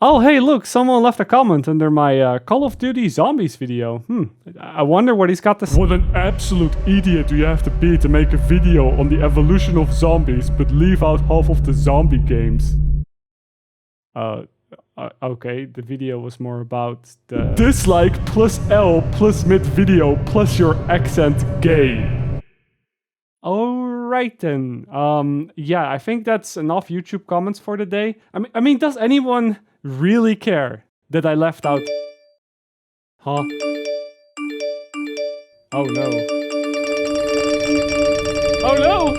Oh, hey, look, someone left a comment under my Call of Duty Zombies video. I wonder what he's got to say. What an absolute idiot do you have to be to make a video on the evolution of zombies, but leave out half of the zombie games? Okay, the video was more about the... Dislike plus L plus mid video plus your accent gay. Alright then. Yeah, I think that's enough YouTube comments for the day. I mean, does anyone really care that I left out... Huh? Oh no. Oh no!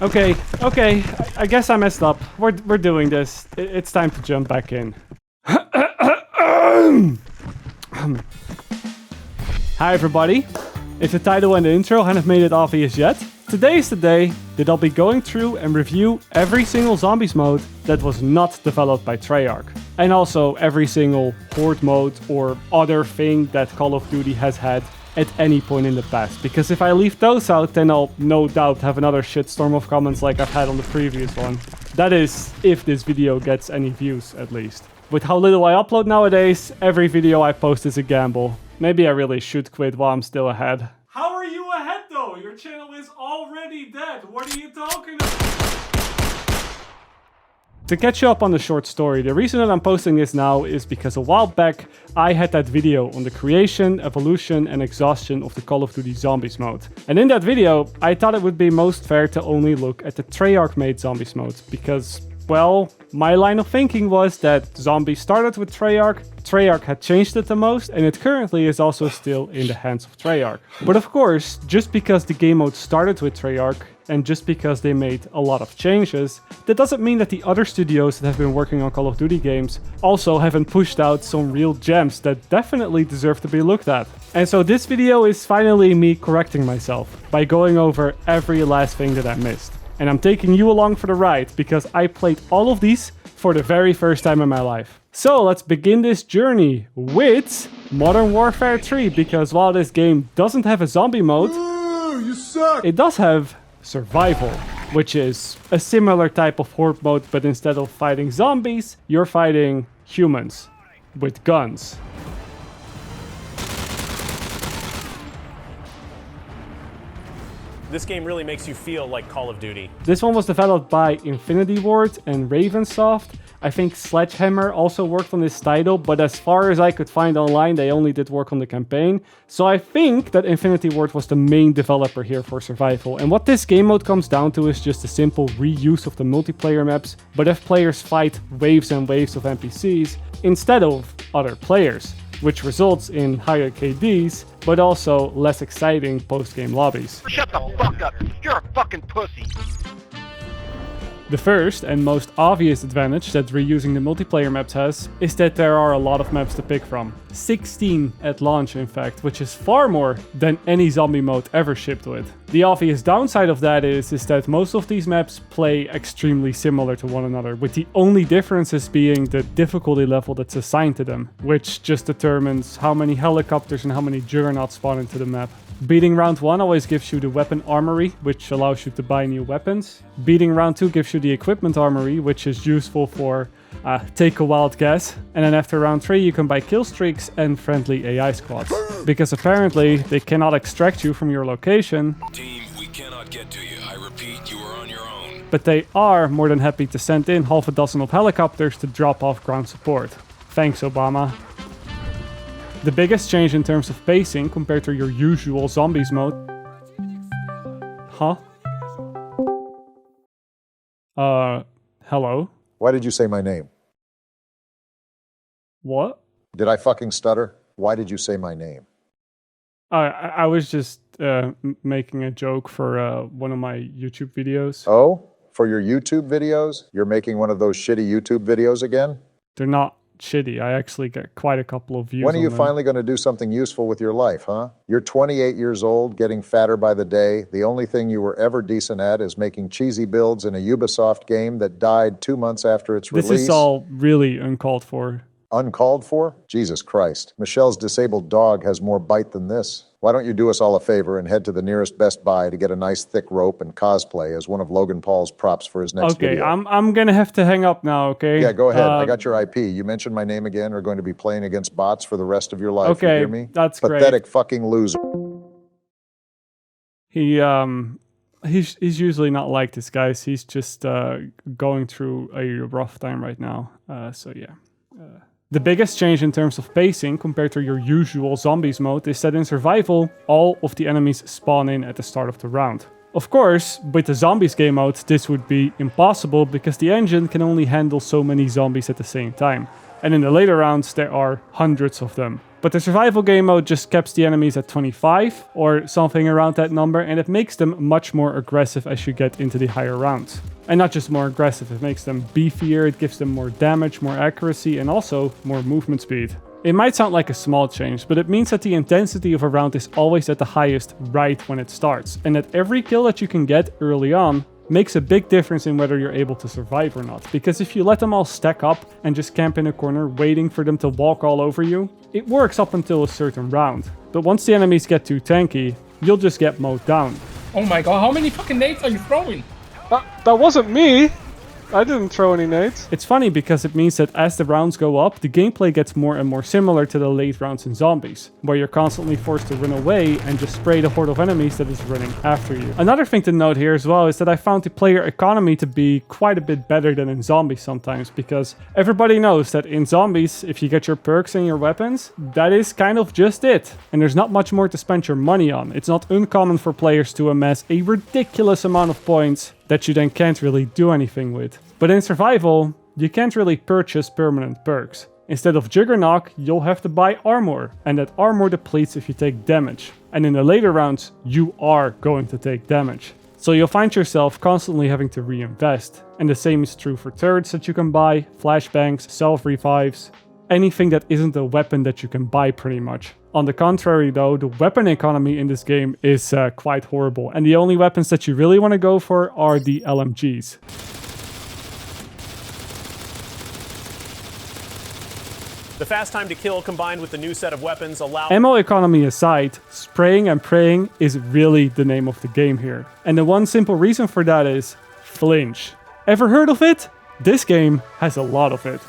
Okay, I guess I messed up. We're doing this. It's time to jump back in. Hi everybody. If the title and the intro haven't made it obvious yet, today is the day that I'll be going through and review every single Zombies mode that was not developed by Treyarch. And also every single horde mode or other thing that Call of Duty has had at any point in the past. Because if I leave those out, then I'll no doubt have another shitstorm of comments like I've had on the previous one. That is, if this video gets any views at least. With how little I upload nowadays, every video I post is a gamble. Maybe I really should quit while I'm still ahead. How are you ahead though? Your channel is already dead. What are you talking about? To catch you up on the short story, the reason that I'm posting this now is because a while back I had that video on the creation, evolution and exhaustion of the Call of Duty Zombies mode. And in that video, I thought it would be most fair to only look at the Treyarch made Zombies mode because, well, my line of thinking was that Zombies started with Treyarch, Treyarch had changed it the most, and it currently is also still in the hands of Treyarch. But of course, just because the game mode started with Treyarch, and just because they made a lot of changes, that doesn't mean that the other studios that have been working on Call of Duty games also haven't pushed out some real gems that definitely deserve to be looked at. And so this video is finally me correcting myself by going over every last thing that I missed. And I'm taking you along for the ride because I played all of these for the very first time in my life. So let's begin this journey with Modern Warfare 3, because while this game doesn't have a zombie mode, You suck! it does have Survival, which is a similar type of horde mode, but instead of fighting zombies, you're fighting humans with guns. This game really makes you feel like Call of Duty. This one was developed by Infinity Ward and Ravensoft. I think Sledgehammer also worked on this title, but as far as I could find online, they only did work on the campaign. So I think that Infinity Ward was the main developer here for Survival. And what this game mode comes down to is just a simple reuse of the multiplayer maps, but if players fight waves and waves of NPCs instead of other players, which results in higher KDs, but also less exciting post-game lobbies. Shut the fuck up. You're a fucking pussy. The first and most obvious advantage that reusing the multiplayer maps has is that there are a lot of maps to pick from. 16 at launch in fact, which is far more than any zombie mode ever shipped with. The obvious downside of that is that most of these maps play extremely similar to one another, with the only differences being the difficulty level that's assigned to them, which just determines how many helicopters and how many juggernauts spawn into the map. Beating round 1 always gives you the weapon armory, which allows you to buy new weapons. Beating round 2 gives you the equipment armory, which is useful for take a wild guess. And then after round 3 you can buy kill streaks and friendly AI squads. Because apparently they cannot extract you from your location. Team, we cannot get to you. I repeat, you are on your own. But they are more than happy to send in half a dozen of helicopters to drop off ground support. Thanks, Obama. The biggest change in terms of pacing compared to your usual Zombies mode... Huh? Hello? Why did you say my name? What? Did I fucking stutter? Why did you say my name? I was just making a joke for one of my YouTube videos. Oh? For your YouTube videos? You're making one of those shitty YouTube videos again? They're not shitty. I actually get quite a couple of views. When are you on them. finally going to do something useful with your life, huh? You're 28 years old, getting fatter by the day. The only thing you were ever decent at is making cheesy builds in a Ubisoft game that died 2 months after its release. This is all really uncalled for. Uncalled for? Jesus Christ. Michelle's disabled dog has more bite than this. Why don't you do us all a favor and head to the nearest Best Buy to get a nice thick rope and cosplay as one of Logan Paul's props for his next video? Okay, I'm gonna have to hang up now, okay? Yeah, go ahead. I got your IP. You mentioned my name again. Are going to be playing against bots for the rest of your life. Okay, you hear me? that's great. Pathetic fucking loser. He's usually not like this, guys. He's just going through a rough time right now. So yeah. The biggest change in terms of pacing compared to your usual zombies mode is that in survival, all of the enemies spawn in at the start of the round. Of course, with the zombies game mode, this would be impossible because the engine can only handle so many zombies at the same time. And in the later rounds, there are hundreds of them. But the survival game mode just caps the enemies at 25 or something around that number, and it makes them much more aggressive as you get into the higher rounds. And not just more aggressive, it makes them beefier, it gives them more damage, more accuracy, and also more movement speed. It might sound like a small change, but it means that the intensity of a round is always at the highest right when it starts, and that every kill that you can get early on makes a big difference in whether you're able to survive or not. Because if you let them all stack up and just camp in a corner waiting for them to walk all over you, it works up until a certain round. But once the enemies get too tanky, you'll just get mowed down. Oh my god, how many fucking nades are you throwing? That wasn't me! I didn't throw any nades. It's funny because it means that as the rounds go up, the gameplay gets more and more similar to the late rounds in Zombies, where you're constantly forced to run away and just spray the horde of enemies that is running after you. Another thing to note here as well is that I found the player economy to be quite a bit better than in Zombies sometimes, because everybody knows that in Zombies, if you get your perks and your weapons, that is kind of just it. And there's not much more to spend your money on. It's not uncommon for players to amass a ridiculous amount of points that you then can't really do anything with. But in survival, you can't really purchase permanent perks. Instead of Juggernaut, you'll have to buy armor, and that armor depletes if you take damage. And in the later rounds, you are going to take damage. So you'll find yourself constantly having to reinvest. And the same is true for turrets that you can buy, flashbangs, self-revives, anything that isn't a weapon that you can buy pretty much. On the contrary though, the weapon economy in this game is quite horrible, and the only weapons that you really want to go for are the LMGs. The fast time to kill combined with the new set of weapons allow... Ammo economy aside, spraying and praying is really the name of the game here. And the one simple reason for that is flinch. Ever heard of it? This game has a lot of it.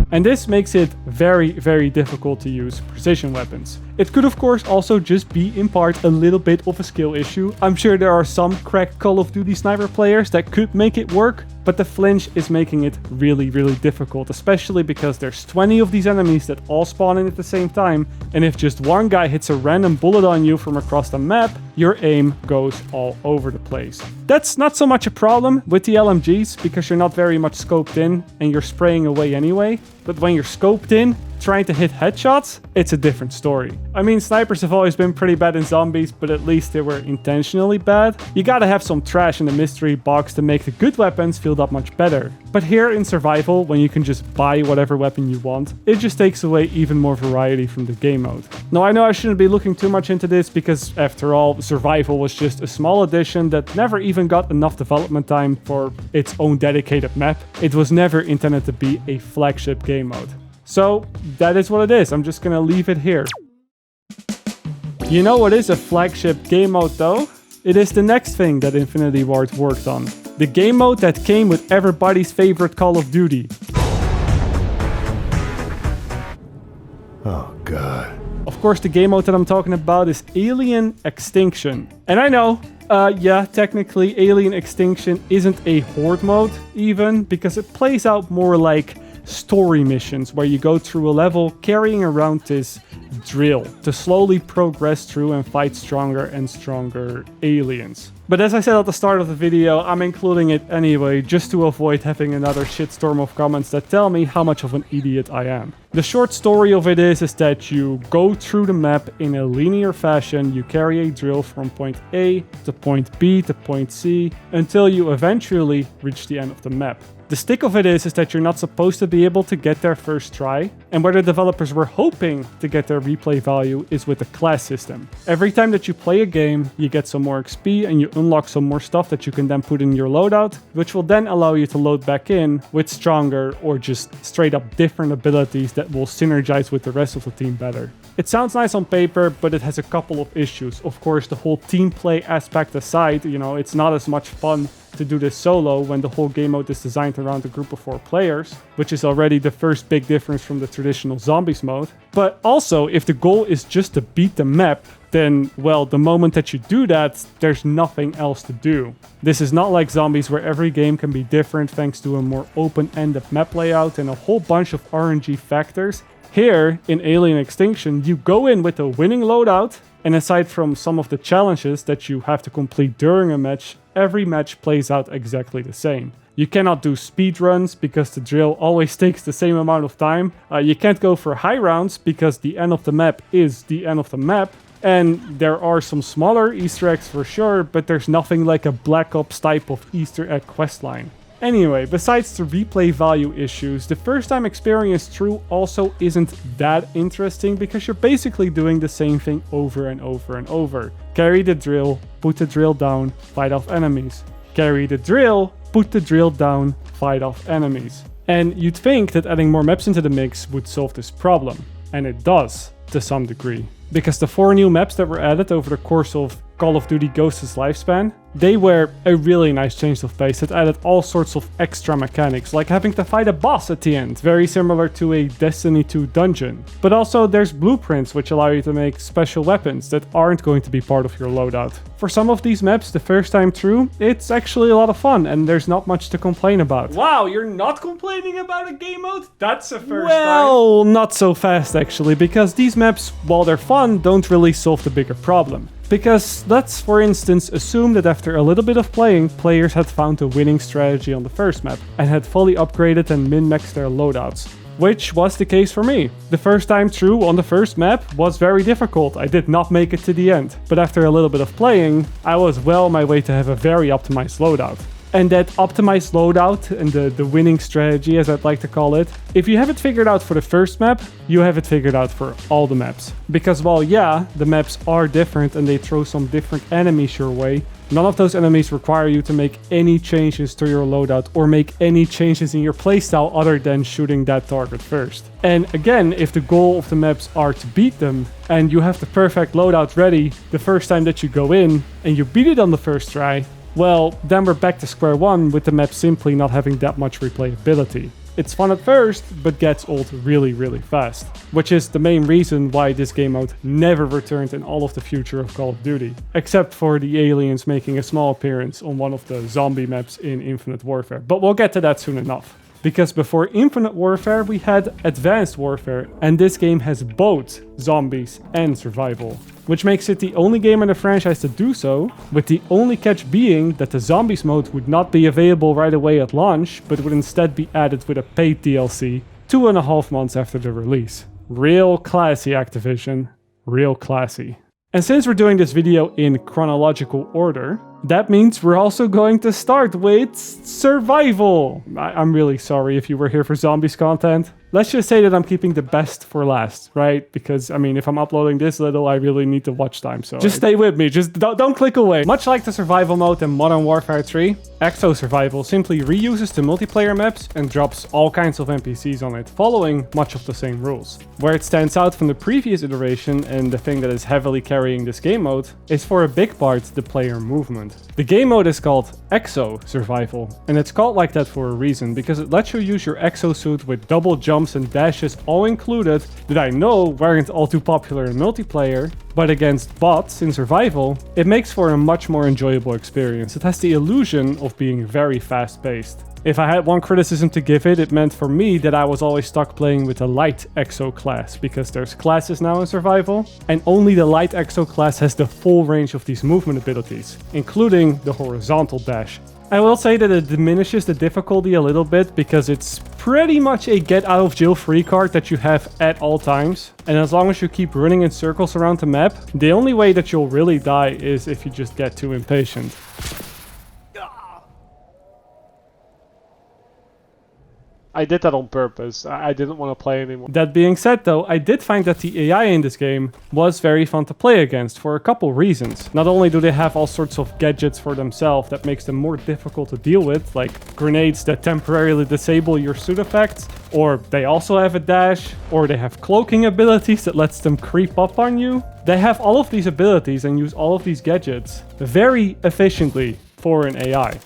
And this makes it very, very difficult to use precision weapons. It could of course also just be in part a little bit of a skill issue. I'm sure there are some cracked Call of Duty sniper players that could make it work, but the flinch is making it really, really difficult, especially because there's 20 of these enemies that all spawn in at the same time, and if just one guy hits a random bullet on you from across the map, your aim goes all over the place. That's not so much a problem with the LMGs, because you're not very much scoped in and you're spraying away anyway, but when you're scoped in, trying to hit headshots, it's a different story. I mean, snipers have always been pretty bad in Zombies, but at least they were intentionally bad. You gotta have some trash in the mystery box to make the good weapons feel that much better. But here in Survival, when you can just buy whatever weapon you want, it just takes away even more variety from the game mode. Now, I know I shouldn't be looking too much into this because, after all, Survival was just a small addition that never even got enough development time for its own dedicated map. It was never intended to be a flagship game mode. So, that is what it is. I'm just gonna leave it here. You know what is a flagship game mode though? It is the next thing that Infinity Ward worked on. The game mode that came with everybody's favorite Call of Duty. Oh god. Of course, the game mode that I'm talking about is Alien Extinction. And I know, yeah, technically Alien Extinction isn't a horde mode even, because it plays out more like story missions where you go through a level carrying around this drill to slowly progress through and fight stronger and stronger aliens. But as I said at the start of the video, I'm including it anyway just to avoid having another shitstorm of comments that tell me how much of an idiot I am. The short story of it is that you go through the map in a linear fashion, you carry a drill from point A to point B to point C until you eventually reach the end of the map. The stick of it is that you're not supposed to be able to get there first try, and where the developers were hoping to get their replay value is with the class system. Every time that you play a game, you get some more XP and you unlock some more stuff that you can then put in your loadout, which will then allow you to load back in with stronger or just straight up different abilities that will synergize with the rest of the team better. It sounds nice on paper, but it has a couple of issues. Of course, the whole team play aspect aside, you know, it's not as much fun to do this solo when the whole game mode is designed around a group of 4 players, which is already the first big difference from the traditional zombies mode. But also, if the goal is just to beat the map, then, well, the moment that you do that, there's nothing else to do. This is not like zombies where every game can be different thanks to a more open-ended map layout and a whole bunch of RNG factors. Here, in Alien Extinction, you go in with a winning loadout, and aside from some of the challenges that you have to complete during a match, every match plays out exactly the same. You cannot do speed runs because the drill always takes the same amount of time. You can't go for high rounds because the end of the map is the end of the map. And there are some smaller Easter eggs for sure, but there's nothing like a Black Ops type of Easter egg questline. Anyway, besides the replay value issues, the first time experience through also isn't that interesting because you're basically doing the same thing over and over and over. Carry the drill, put the drill down, fight off enemies. Carry the drill, put the drill down, fight off enemies. And you'd think that adding more maps into the mix would solve this problem. And it does, to some degree. Because the 4 new maps that were added over the course of Call of Duty Ghosts' lifespan, they were a really nice change of pace that added all sorts of extra mechanics, like having to fight a boss at the end, very similar to a Destiny 2 dungeon. But also there's blueprints which allow you to make special weapons that aren't going to be part of your loadout. For some of these maps, the first time through, it's actually a lot of fun and there's not much to complain about. Wow, you're not complaining about a game mode? That's a first time. Well, not so fast actually, because these maps, while they're fun, don't really solve the bigger problem. Because let's, for instance, assume that after a little bit of playing, players had found a winning strategy on the first map and had fully upgraded and min-maxed their loadouts. Which was the case for me. The first time through on the first map was very difficult. I did not make it to the end. But after a little bit of playing, I was well on my way to have a very optimized loadout. And that optimized loadout and the winning strategy, as I'd like to call it, if you have it figured out for the first map, you have it figured out for all the maps. Because while yeah, the maps are different and they throw some different enemies your way, none of those enemies require you to make any changes to your loadout or make any changes in your playstyle other than shooting that target first. And again, if the goal of the maps are to beat them, and you have the perfect loadout ready the first time that you go in, and you beat it on the first try, well, then we're back to square one with the map simply not having that much replayability. It's fun at first, but gets old really, really fast. Which is the main reason why this game mode never returned in all of the future of Call of Duty. Except for the aliens making a small appearance on one of the zombie maps in Infinite Warfare. But we'll get to that soon enough. Because before Infinite Warfare, we had Advanced Warfare, and this game has both zombies and survival. Which makes it the only game in the franchise to do so, with the only catch being that the zombies mode would not be available right away at launch, but would instead be added with a paid DLC 2.5 months after the release. Real classy, Activision. Real classy. And since we're doing this video in chronological order, that means we're also going to start with survival. I'm really sorry if you were here for zombies content. Let's just say that I'm keeping the best for last, right? Because, I mean, if I'm uploading this little, I really need the watch time. So just stay with me. Just don't click away. Much like the survival mode in Modern Warfare 3, Exo-Survival simply reuses the multiplayer maps and drops all kinds of NPCs on it, following much of the same rules. Where it stands out from the previous iteration, and the thing that is heavily carrying this game mode, is for a big part the player movement. The game mode is called Exo-Survival, and it's called like that for a reason, because it lets you use your exosuit with double jumps and dashes all included that I know weren't all too popular in multiplayer, but against bots in survival, it makes for a much more enjoyable experience. It has the illusion of being very fast-paced. If I had one criticism to give it, it meant for me that I was always stuck playing with a light Exo class, because there's classes now in survival, and only the light Exo class has the full range of these movement abilities, including the horizontal dash. I will say that it diminishes the difficulty a little bit because it's pretty much a get out of jail free card that you have at all times. And as long as you keep running in circles around the map, the only way that you'll really die is if you just get too impatient. I did that on purpose. I didn't want to play anymore. That being said though, I did find that the AI in this game was very fun to play against for a couple reasons. Not only do they have all sorts of gadgets for themselves that makes them more difficult to deal with, like grenades that temporarily disable your suit effects, or they also have a dash, or they have cloaking abilities that lets them creep up on you. They have all of these abilities and use all of these gadgets very efficiently for an AI.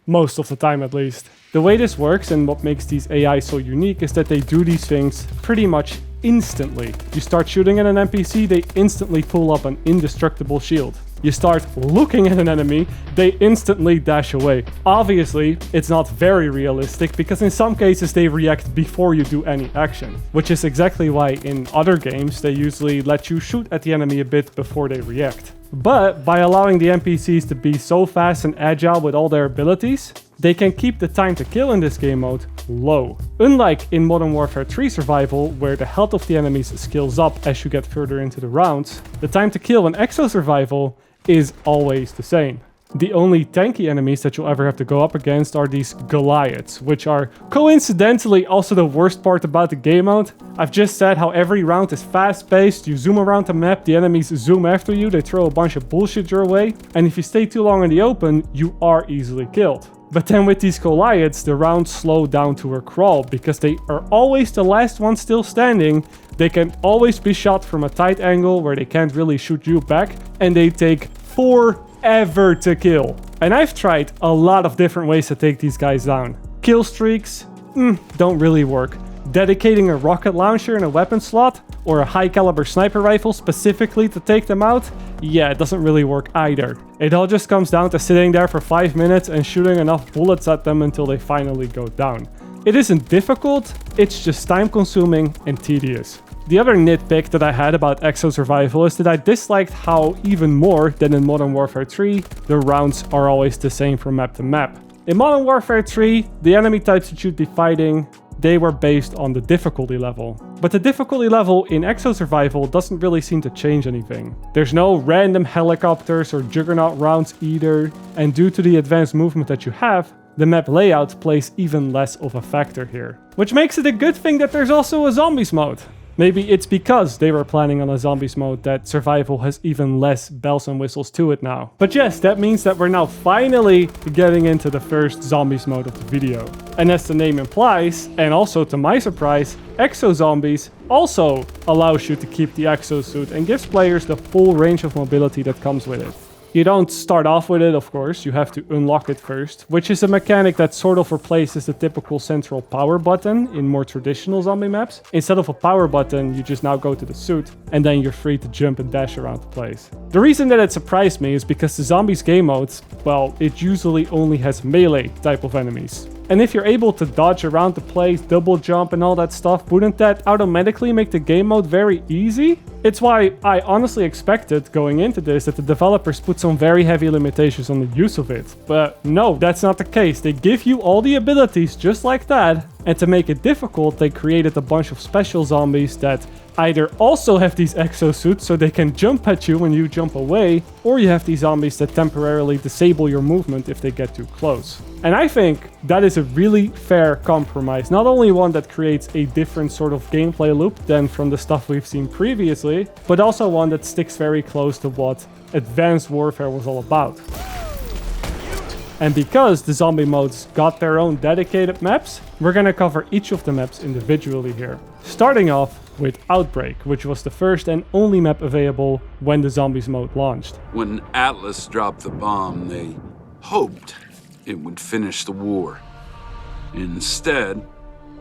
Most of the time at least. The way this works and what makes these AI so unique is that they do these things pretty much instantly. You start shooting at an NPC, they instantly pull up an indestructible shield. You start looking at an enemy, they instantly dash away. Obviously, it's not very realistic because in some cases they react before you do any action, which is exactly why in other games they usually let you shoot at the enemy a bit before they react. But by allowing the NPCs to be so fast and agile with all their abilities, they can keep the time to kill in this game mode low. Unlike in Modern Warfare 3 Survival, where the health of the enemies scales up as you get further into the rounds, the time to kill in Exo-Survival is always the same. The only tanky enemies that you'll ever have to go up against are these Goliaths, which are coincidentally also the worst part about the game mode. I've just said how every round is fast-paced, you zoom around the map, the enemies zoom after you, they throw a bunch of bullshit your way, and if you stay too long in the open, you are easily killed. But then with these Goliaths, the rounds slow down to a crawl, because they are always the last one still standing. They can always be shot from a tight angle where they can't really shoot you back, and they take forever to kill. And I've tried a lot of different ways to take these guys down. Kill streaks, don't really work. Dedicating a rocket launcher in a weapon slot, or a high caliber sniper rifle specifically to take them out, yeah, it doesn't really work either. It all just comes down to sitting there for 5 minutes and shooting enough bullets at them until they finally go down. It isn't difficult, it's just time consuming and tedious. The other nitpick that I had about Exo-Survival is that I disliked how, even more than in Modern Warfare 3, the rounds are always the same from map to map. In Modern Warfare 3, the enemy types that you'd be fighting, they were based on the difficulty level. But the difficulty level in Exo-Survival doesn't really seem to change anything. There's no random helicopters or juggernaut rounds either, and due to the advanced movement that you have, the map layout plays even less of a factor here. Which makes it a good thing that there's also a Zombies mode. Maybe it's because they were planning on a Zombies mode that Survival has even less bells and whistles to it now. But yes, that means that we're now finally getting into the first Zombies mode of the video. And as the name implies, and also to my surprise, Exo-Zombies also allows you to keep the exosuit and gives players the full range of mobility that comes with it. You don't start off with it, of course, you have to unlock it first, which is a mechanic that sort of replaces the typical central power button in more traditional zombie maps. Instead of a power button, you just now go to the suit, and then you're free to jump and dash around the place. The reason that it surprised me is because the Zombies game modes, well, it usually only has melee type of enemies. And if you're able to dodge around the place, double jump and all that stuff, wouldn't that automatically make the game mode very easy? It's why I honestly expected going into this that the developers put some very heavy limitations on the use of it. But no, that's not the case. They give you all the abilities just like that, and to make it difficult, they created a bunch of special zombies that either also have these exosuits so they can jump at you when you jump away, or you have these zombies that temporarily disable your movement if they get too close. And I think that is a really fair compromise. Not only one that creates a different sort of gameplay loop than from the stuff we've seen previously, but also one that sticks very close to what Advanced Warfare was all about. And because the zombie modes got their own dedicated maps, we're gonna cover each of the maps individually here. Starting off with Outbreak, which was the first and only map available when the Zombies mode launched. When Atlas dropped the bomb, they hoped it would finish the war. Instead,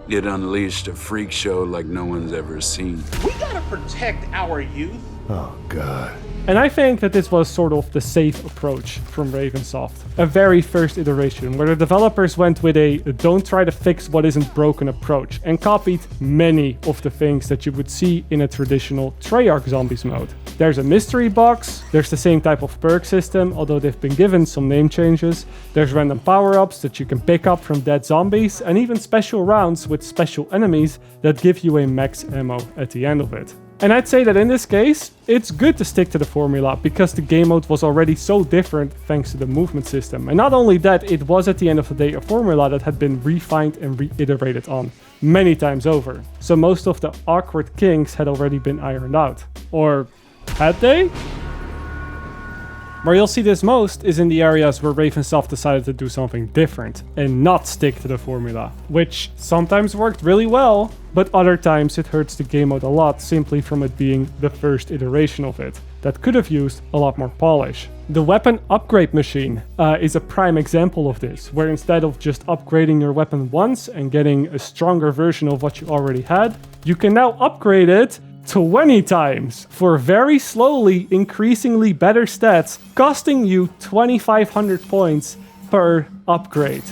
it unleashed a freak show like no one's ever seen. We gotta protect our youth. Oh, God. And I think that this was sort of the safe approach from Ravensoft. A very first iteration where the developers went with a don't try to fix what isn't broken approach and copied many of the things that you would see in a traditional Treyarch Zombies mode. There's a mystery box, there's the same type of perk system, although they've been given some name changes. There's random power-ups that you can pick up from dead zombies, and even special rounds with special enemies that give you a max ammo at the end of it. And I'd say that in this case, it's good to stick to the formula because the game mode was already so different thanks to the movement system. And not only that, it was at the end of the day a formula that had been refined and reiterated on many times over. So most of the awkward kinks had already been ironed out. Or had they? Where you'll see this most is in the areas where Ravensoft decided to do something different and not stick to the formula, which sometimes worked really well, but other times it hurts the game mode a lot simply from it being the first iteration of it that could have used a lot more polish. The weapon upgrade machine is a prime example of this, where instead of just upgrading your weapon once and getting a stronger version of what you already had, you can now upgrade it 20 times for very slowly increasingly better stats, costing you 2,500 points per upgrade.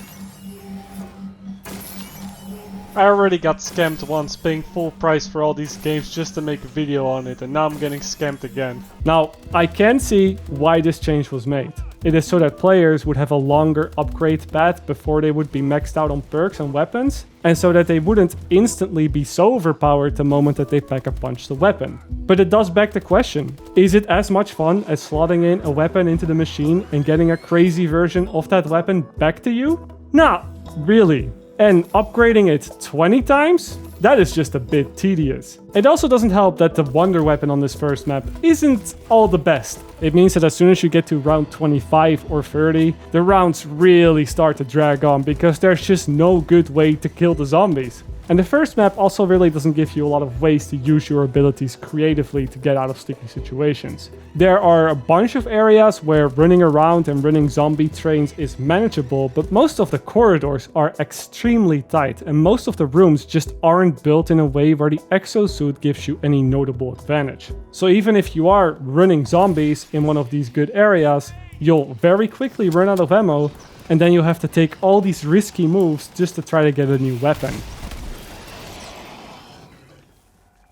I already got scammed once paying full price for all these games just to make a video on it, and now I'm getting scammed again. Now, I can see why this change was made. It is so that players would have a longer upgrade path before they would be maxed out on perks and weapons, and so that they wouldn't instantly be so overpowered the moment that they pack-a-punch the weapon. But it does beg the question, is it as much fun as slotting in a weapon into the machine and getting a crazy version of that weapon back to you? Not really. And upgrading it 20 times? That is just a bit tedious. It also doesn't help that the wonder weapon on this first map isn't all the best. It means that as soon as you get to round 25 or 30, the rounds really start to drag on because there's just no good way to kill the zombies. And the first map also really doesn't give you a lot of ways to use your abilities creatively to get out of sticky situations. There are a bunch of areas where running around and running zombie trains is manageable, but most of the corridors are extremely tight and most of the rooms just aren't built in a way where the exosuit gives you any notable advantage. So even if you are running zombies in one of these good areas, you'll very quickly run out of ammo and then you'll have to take all these risky moves just to try to get a new weapon.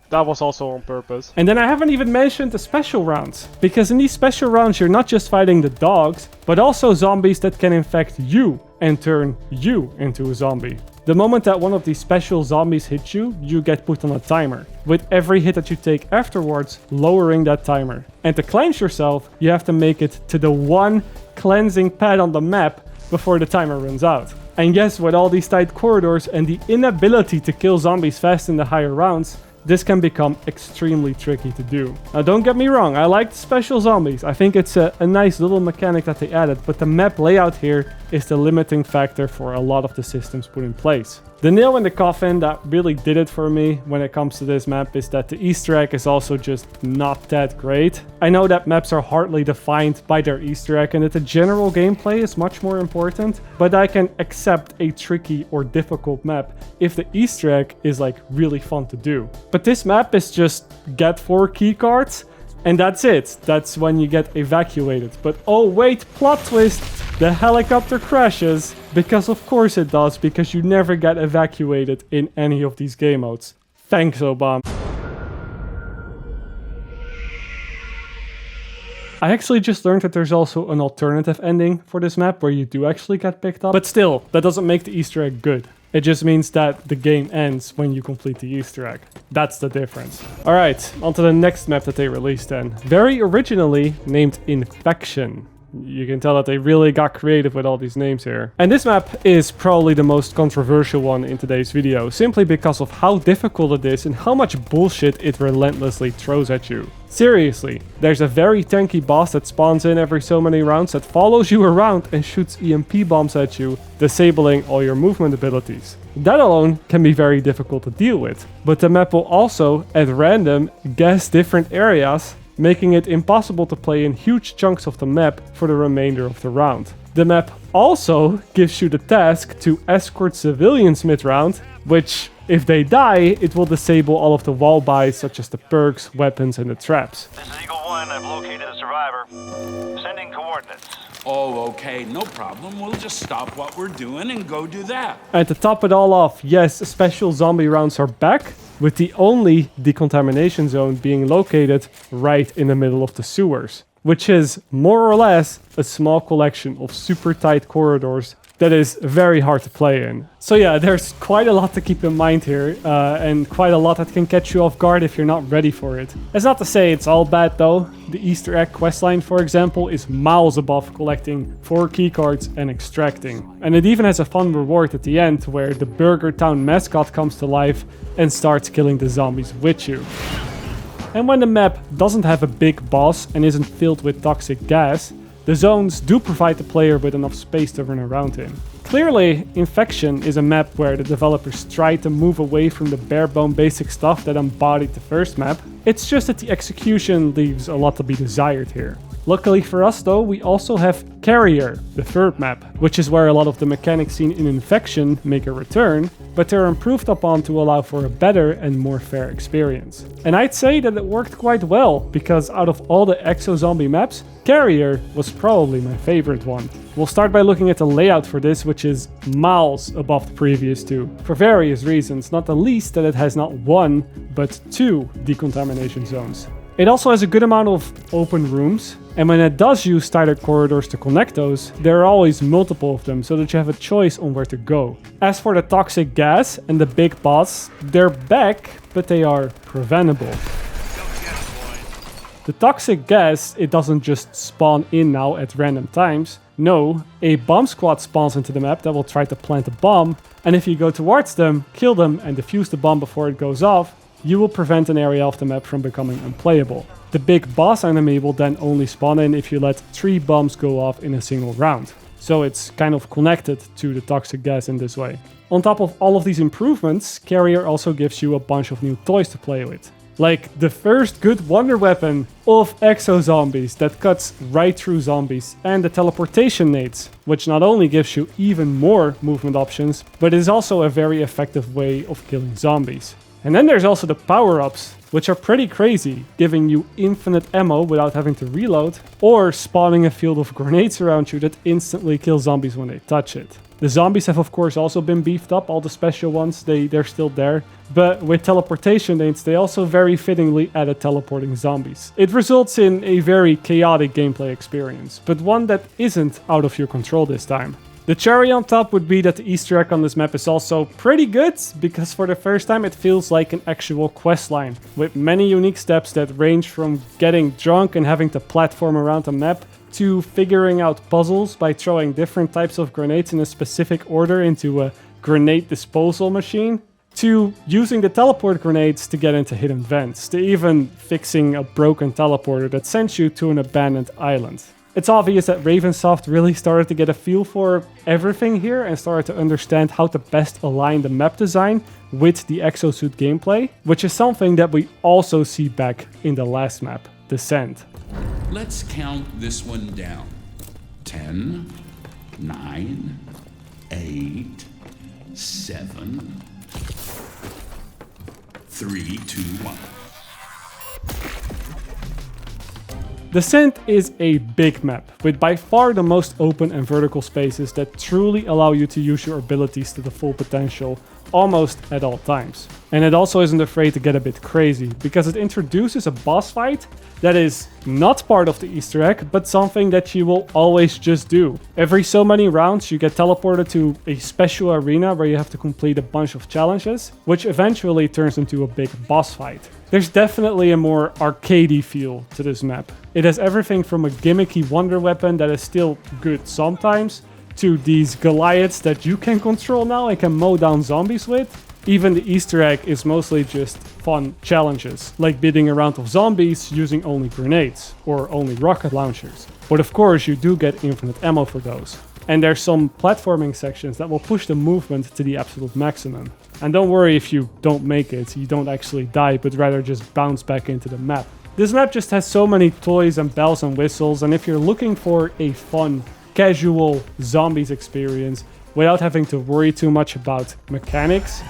That was also on purpose. And then I haven't even mentioned the special rounds. Because in these special rounds, you're not just fighting the dogs, but also zombies that can infect you and turn you into a zombie. The moment that one of these special zombies hits you, you get put on a timer, with every hit that you take afterwards lowering that timer. And to cleanse yourself, you have to make it to the one cleansing pad on the map before the timer runs out. And yes, with all these tight corridors and the inability to kill zombies fast in the higher rounds, this can become extremely tricky to do. Now don't get me wrong, I like the special zombies. I think it's a nice little mechanic that they added, but the map layout here is the limiting factor for a lot of the systems put in place. The nail in the coffin that really did it for me when it comes to this map is that the Easter egg is also just not that great. I know that maps are hardly defined by their Easter egg and that the general gameplay is much more important, but I can accept a tricky or difficult map if the Easter egg is like really fun to do. But this map is just get 4 keycards and that's it. That's when you get evacuated. But oh wait, plot twist! The helicopter crashes, because of course it does, because you never get evacuated in any of these game modes. Thanks, Obama. I actually just learned that there's also an alternative ending for this map where you do actually get picked up. But still, that doesn't make the Easter egg good. It just means that the game ends when you complete the Easter egg. That's the difference. Alright, on to the next map that they released then. Very originally named Infection. You can tell that they really got creative with all these names here. And this map is probably the most controversial one in today's video, simply because of how difficult it is and how much bullshit it relentlessly throws at you. Seriously, there's a very tanky boss that spawns in every so many rounds that follows you around and shoots EMP bombs at you, disabling all your movement abilities. That alone can be very difficult to deal with, but the map will also, at random, guess different areas, making it impossible to play in huge chunks of the map for the remainder of the round. The map also gives you the task to escort civilians mid-round, which, if they die, it will disable all of the wall buys such as the perks, weapons and the traps. This is Eagle 1, I've located a survivor. Sending coordinates. Oh, okay, no problem. We'll just stop what we're doing and go do that. And to top it all off, yes, special zombie rounds are back, with the only decontamination zone being located right in the middle of the sewers, which is more or less a small collection of super tight corridors that is very hard to play in. So yeah, there's quite a lot to keep in mind here, and quite a lot that can catch you off guard if you're not ready for it. That's not to say it's all bad though. The Easter egg questline, for example, is miles above collecting 4 keycards and extracting. And it even has a fun reward at the end where the Burger Town mascot comes to life and starts killing the zombies with you. And when the map doesn't have a big boss and isn't filled with toxic gas, the zones do provide the player with enough space to run around in. Clearly, Infection is a map where the developers tried to move away from the bare-bone basic stuff that embodied the first map. It's just that the execution leaves a lot to be desired here. Luckily for us though, we also have Carrier, the third map, which is where a lot of the mechanics seen in Infection make a return, but they're improved upon to allow for a better and more fair experience. And I'd say that it worked quite well, because out of all the Exo-Zombie maps, Carrier was probably my favorite one. We'll start by looking at the layout for this, which is miles above the previous two, for various reasons, not the least that it has not 1, but 2 decontamination zones. It also has a good amount of open rooms, and when it does use staggered corridors to connect those, there are always multiple of them so that you have a choice on where to go. As for the toxic gas and the big boss, they're back, but they are preventable. The toxic gas, it doesn't just spawn in now at random times. No, a bomb squad spawns into the map that will try to plant a bomb, and if you go towards them, kill them and defuse the bomb before it goes off, you will prevent an area of the map from becoming unplayable. The big boss enemy will then only spawn in if you let 3 bombs go off in a single round. So it's kind of connected to the toxic gas in this way. On top of all of these improvements, Carrier also gives you a bunch of new toys to play with. Like the first good wonder weapon of Exo-Zombies that cuts right through zombies, and the teleportation nades, which not only gives you even more movement options, but is also a very effective way of killing zombies. And then there's also the power-ups, which are pretty crazy, giving you infinite ammo without having to reload, or spawning a field of grenades around you that instantly kill zombies when they touch it. The zombies have of course also been beefed up, all the special ones, they're still there. But with teleportation nades, they also very fittingly added teleporting zombies. It results in a very chaotic gameplay experience, but one that isn't out of your control this time. The cherry on top would be that the Easter egg on this map is also pretty good, because for the first time it feels like an actual questline, with many unique steps that range from getting drunk and having to platform around the map, to figuring out puzzles by throwing different types of grenades in a specific order into a grenade disposal machine, to using the teleport grenades to get into hidden vents, to even fixing a broken teleporter that sends you to an abandoned island. It's obvious that Ravensoft really started to get a feel for everything here and started to understand how to best align the map design with the exosuit gameplay, which is something that we also see back in the last map, Descent. Let's count this one down. 10, 9, 8, 7, 3, 2, 1. Descent is a big map, with by far the most open and vertical spaces that truly allow you to use your abilities to the full potential almost at all times. And it also isn't afraid to get a bit crazy, because it introduces a boss fight that is not part of the Easter egg, but something that you will always just do. Every so many rounds you get teleported to a special arena where you have to complete a bunch of challenges, which eventually turns into a big boss fight. There's definitely a more arcadey feel to this map. It has everything from a gimmicky wonder weapon that is still good sometimes, to these Goliaths that you can control now and can mow down zombies with. Even the Easter egg is mostly just fun challenges, like beating a round of zombies using only grenades, or only rocket launchers. But of course you do get infinite ammo for those. And there's some platforming sections that will push the movement to the absolute maximum. And don't worry if you don't make it, you don't actually die, but rather just bounce back into the map. This map just has so many toys and bells and whistles, and if you're looking for a fun, casual zombies experience without having to worry too much about mechanics,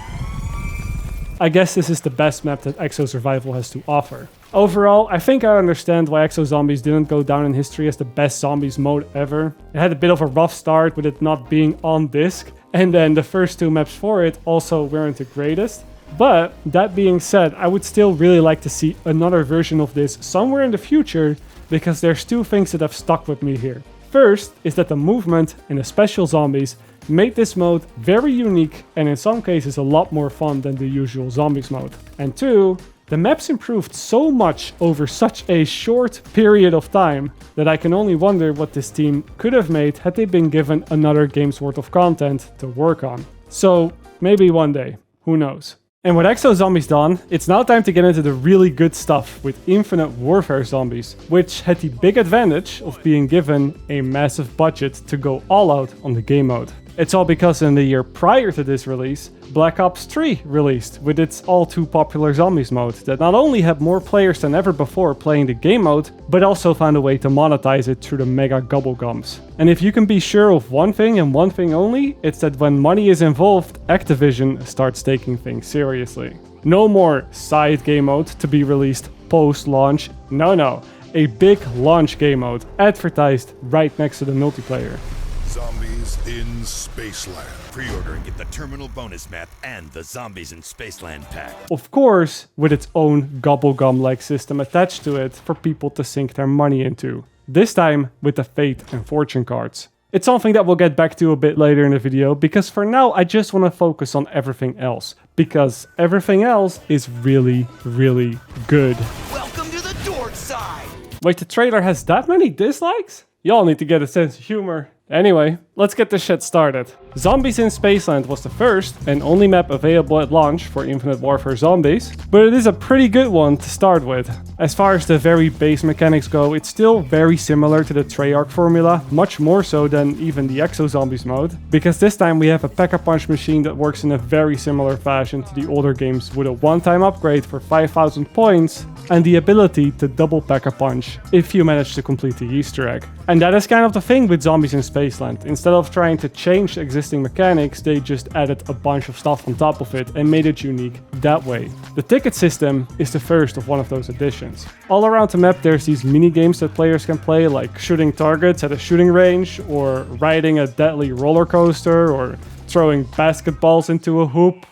I guess this is the best map that Exo-Survival has to offer. Overall, I think I understand why Exo-Zombies didn't go down in history as the best zombies mode ever. It had a bit of a rough start with it not being on disc, and then the first 2 maps for it also weren't the greatest. But that being said, I would still really like to see another version of this somewhere in the future, because there's 2 things that have stuck with me here. First is that the movement in the special zombies made this mode very unique and in some cases a lot more fun than the usual Zombies mode. And 2, the maps improved so much over such a short period of time that I can only wonder what this team could have made had they been given another game's worth of content to work on. So maybe one day, who knows. And with Exo-Zombies done, it's now time to get into the really good stuff with Infinite Warfare Zombies, which had the big advantage of being given a massive budget to go all out on the game mode. It's all because in the year prior to this release, Black Ops 3 released with its all too popular Zombies mode that not only had more players than ever before playing the game mode, but also found a way to monetize it through the mega gobblegums. And if you can be sure of one thing and one thing only, it's that when money is involved, Activision starts taking things seriously. No more side game mode to be released post-launch, no, a big launch game mode advertised right next to the multiplayer. Zombies in Spaceland. Pre-order and get the terminal bonus map and the Zombies in Spaceland pack. Of course, with its own gobblegum-like system attached to it for people to sink their money into. This time with the Fate and Fortune cards. It's something that we'll get back to a bit later in the video, because for now I just want to focus on everything else. Because everything else is really, really good. Welcome to the dork side! Wait, the trailer has that many dislikes? Y'all need to get a sense of humor. Anyway, let's get this shit started. Zombies in Spaceland was the first and only map available at launch for Infinite Warfare Zombies, but it is a pretty good one to start with. As far as the very base mechanics go, it's still very similar to the Treyarch formula, much more so than even the Exo-Zombies mode, because this time we have a pack-a-punch machine that works in a very similar fashion to the older games with a one-time upgrade for 5,000 points and the ability to double pack-a-punch if you manage to complete the Easter egg. And that is kind of the thing with Zombies in Spaceland. Instead of trying to change existing mechanics, they just added a bunch of stuff on top of it and made it unique that way. The ticket system is the first of one of those additions. All around the map there's these mini games that players can play, like shooting targets at a shooting range, or riding a deadly roller coaster, or throwing basketballs into a hoop.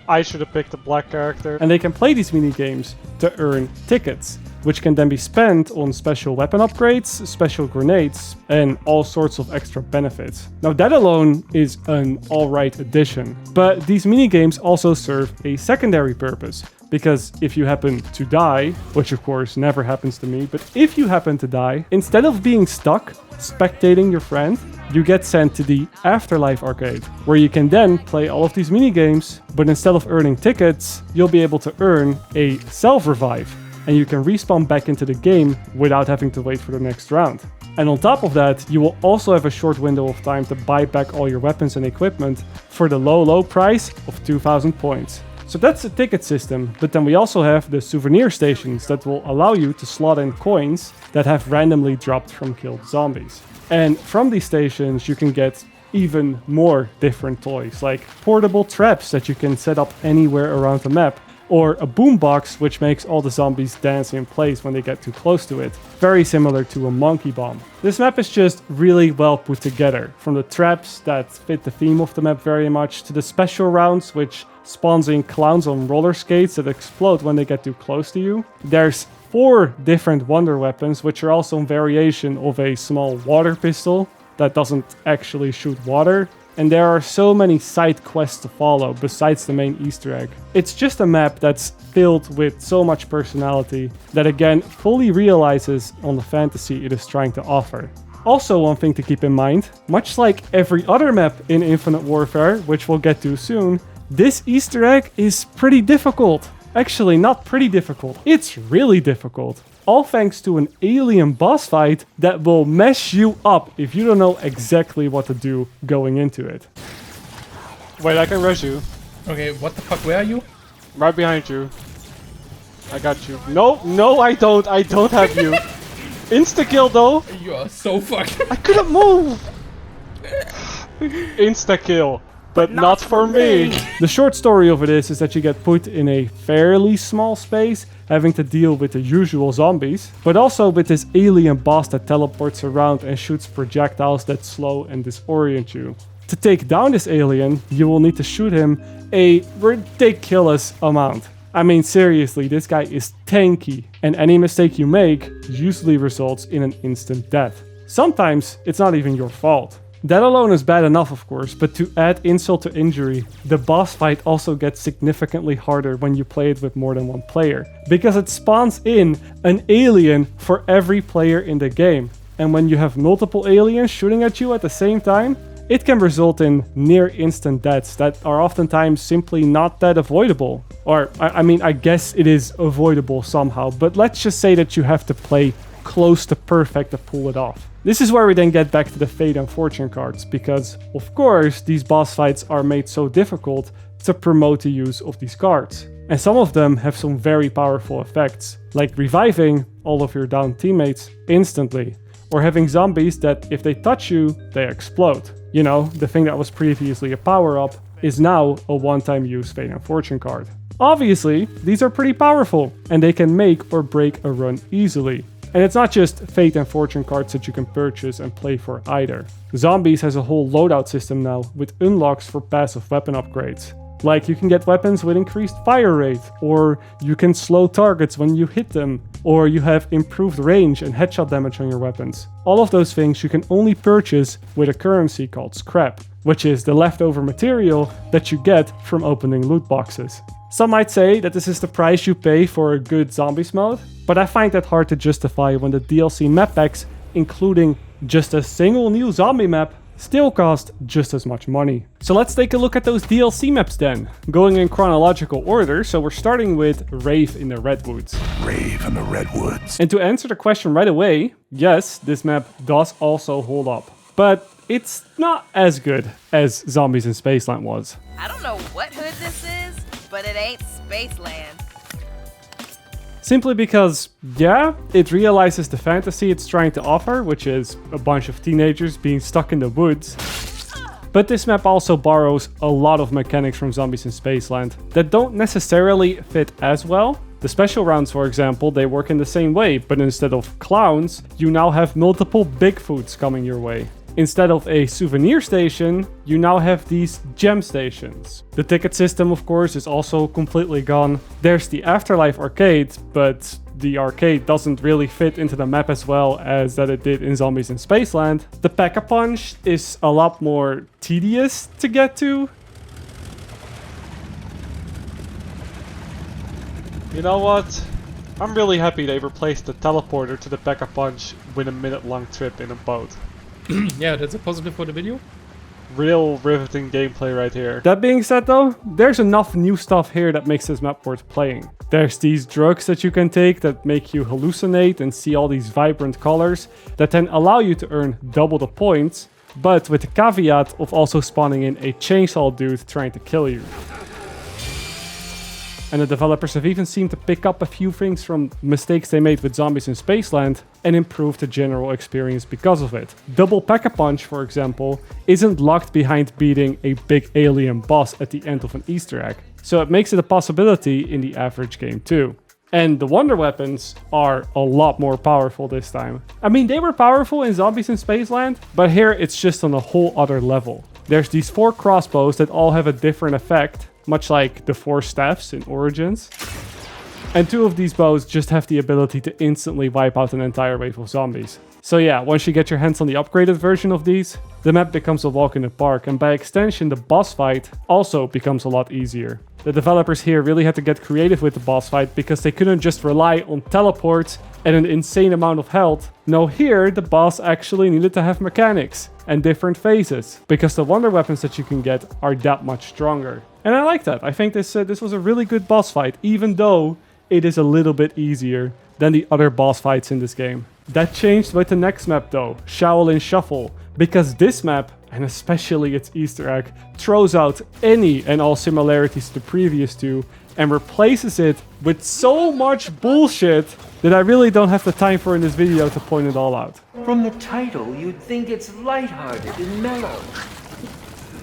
I should have picked a black character. And they can play these mini games to earn tickets, which can then be spent on special weapon upgrades, special grenades, and all sorts of extra benefits. Now that alone is an alright addition, but these mini games also serve a secondary purpose. Because if you happen to die, which of course never happens to me, but if you happen to die, instead of being stuck spectating your friend, you get sent to the Afterlife arcade, where you can then play all of these mini games, but instead of earning tickets, you'll be able to earn a self-revive, and you can respawn back into the game without having to wait for the next round. And on top of that, you will also have a short window of time to buy back all your weapons and equipment for the low price of 2,000 points. So that's the ticket system, but then we also have the souvenir stations that will allow you to slot in coins that have randomly dropped from killed zombies. And from these stations you can get even more different toys, like portable traps that you can set up anywhere around the map, or a boombox which makes all the zombies dance in place when they get too close to it, very similar to a monkey bomb. This map is just really well put together, from the traps that fit the theme of the map very much, to the special rounds which spawns in clowns on roller skates that explode when they get too close to you. There's 4 different wonder weapons, which are also a variation of a small water pistol that doesn't actually shoot water. And there are so many side quests to follow besides the main Easter egg. It's just a map that's filled with so much personality that again fully realizes on the fantasy it is trying to offer. Also, one thing to keep in mind, much like every other map in Infinite Warfare, which we'll get to soon, this Easter egg is pretty difficult. Actually, not pretty difficult, it's really difficult. All thanks to an alien boss fight that will mess you up if you don't know exactly what to do going into it. Wait, I can rush you. Okay, what the fuck, where are you? Right behind you. I got you. No, I don't have you. Insta-kill though. You are so fucked. I couldn't move. Insta-kill. But not for me! The short story of it is that you get put in a fairly small space, having to deal with the usual zombies, but also with this alien boss that teleports around and shoots projectiles that slow and disorient you. To take down this alien, you will need to shoot him a ridiculous amount. I mean, seriously, this guy is tanky, and any mistake you make usually results in an instant death. Sometimes it's not even your fault. That alone is bad enough, of course, but to add insult to injury, the boss fight also gets significantly harder when you play it with more than one player, because it spawns in an alien for every player in the game. And when you have multiple aliens shooting at you at the same time, it can result in near instant deaths that are oftentimes simply not that avoidable. Or, I mean, I guess it is avoidable somehow, but let's just say that you have to play close to perfect to pull it off. This is where we then get back to the Fate and Fortune cards, because, of course, these boss fights are made so difficult to promote the use of these cards. And some of them have some very powerful effects, like reviving all of your downed teammates instantly, or having zombies that, if they touch you, they explode. You know, the thing that was previously a power-up is now a one-time use Fate and Fortune card. Obviously, these are pretty powerful, and they can make or break a run easily. And it's not just Fate and Fortune cards that you can purchase and play for either. Zombies has a whole loadout system now with unlocks for passive weapon upgrades. Like you can get weapons with increased fire rate, or you can slow targets when you hit them, or you have improved range and headshot damage on your weapons. All of those things you can only purchase with a currency called scrap, which is the leftover material that you get from opening loot boxes. Some might say that this is the price you pay for a good Zombies mode, but I find that hard to justify when the DLC map packs, including just a single new zombie map, still cost just as much money. So let's take a look at those DLC maps then, going in chronological order. So we're starting with Rave in the Redwoods. Rave in the Redwoods. And to answer the question right away, yes, this map does also hold up, but it's not as good as Zombies in Spaceland was. I don't know what hood this is, but it ain't Spaceland. Simply because, yeah, it realizes the fantasy it's trying to offer, which is a bunch of teenagers being stuck in the woods. But this map also borrows a lot of mechanics from Zombies in Spaceland that don't necessarily fit as well. The special rounds, for example, they work in the same way, but instead of clowns, you now have multiple Bigfoots coming your way. Instead of a souvenir station, you now have these gem stations. The ticket system, of course, is also completely gone. There's the Afterlife arcade, but the arcade doesn't really fit into the map as well as that it did in Zombies in Spaceland. The Pack-a-Punch is a lot more tedious to get to. You know what? I'm really happy they replaced the teleporter to the Pack-a-Punch with a minute-long trip in a boat. Yeah, that's a positive for the video. Real riveting gameplay right here. That being said though, there's enough new stuff here that makes this map worth playing. There's these drugs that you can take that make you hallucinate and see all these vibrant colors that then allow you to earn double the points, but with the caveat of also spawning in a chainsaw dude trying to kill you. And the developers have even seemed to pick up a few things from mistakes they made with Zombies in Spaceland and improve the general experience because of it. Double Pack-a-Punch, for example, isn't locked behind beating a big alien boss at the end of an Easter egg, so it makes it a possibility in the average game too. And the wonder weapons are a lot more powerful this time. I mean, they were powerful in Zombies in Spaceland, but here it's just on a whole other level. There's these 4 crossbows that all have a different effect, much like the 4 staffs in Origins. And 2 of these bows just have the ability to instantly wipe out an entire wave of zombies. So yeah, once you get your hands on the upgraded version of these, the map becomes a walk in the park, and by extension the boss fight also becomes a lot easier. The developers here really had to get creative with the boss fight because they couldn't just rely on teleports and an insane amount of health. No, here the boss actually needed to have mechanics and different phases because the wonder weapons that you can get are that much stronger. And I like that. I think this was a really good boss fight, even though it is a little bit easier than the other boss fights in this game. That changed with the next map though, Shaolin Shuffle, because this map, and especially its Easter egg, throws out any and all similarities to the previous 2 and replaces it with so much bullshit that I really don't have the time for in this video to point it all out. From the title, you'd think it's lighthearted and mellow.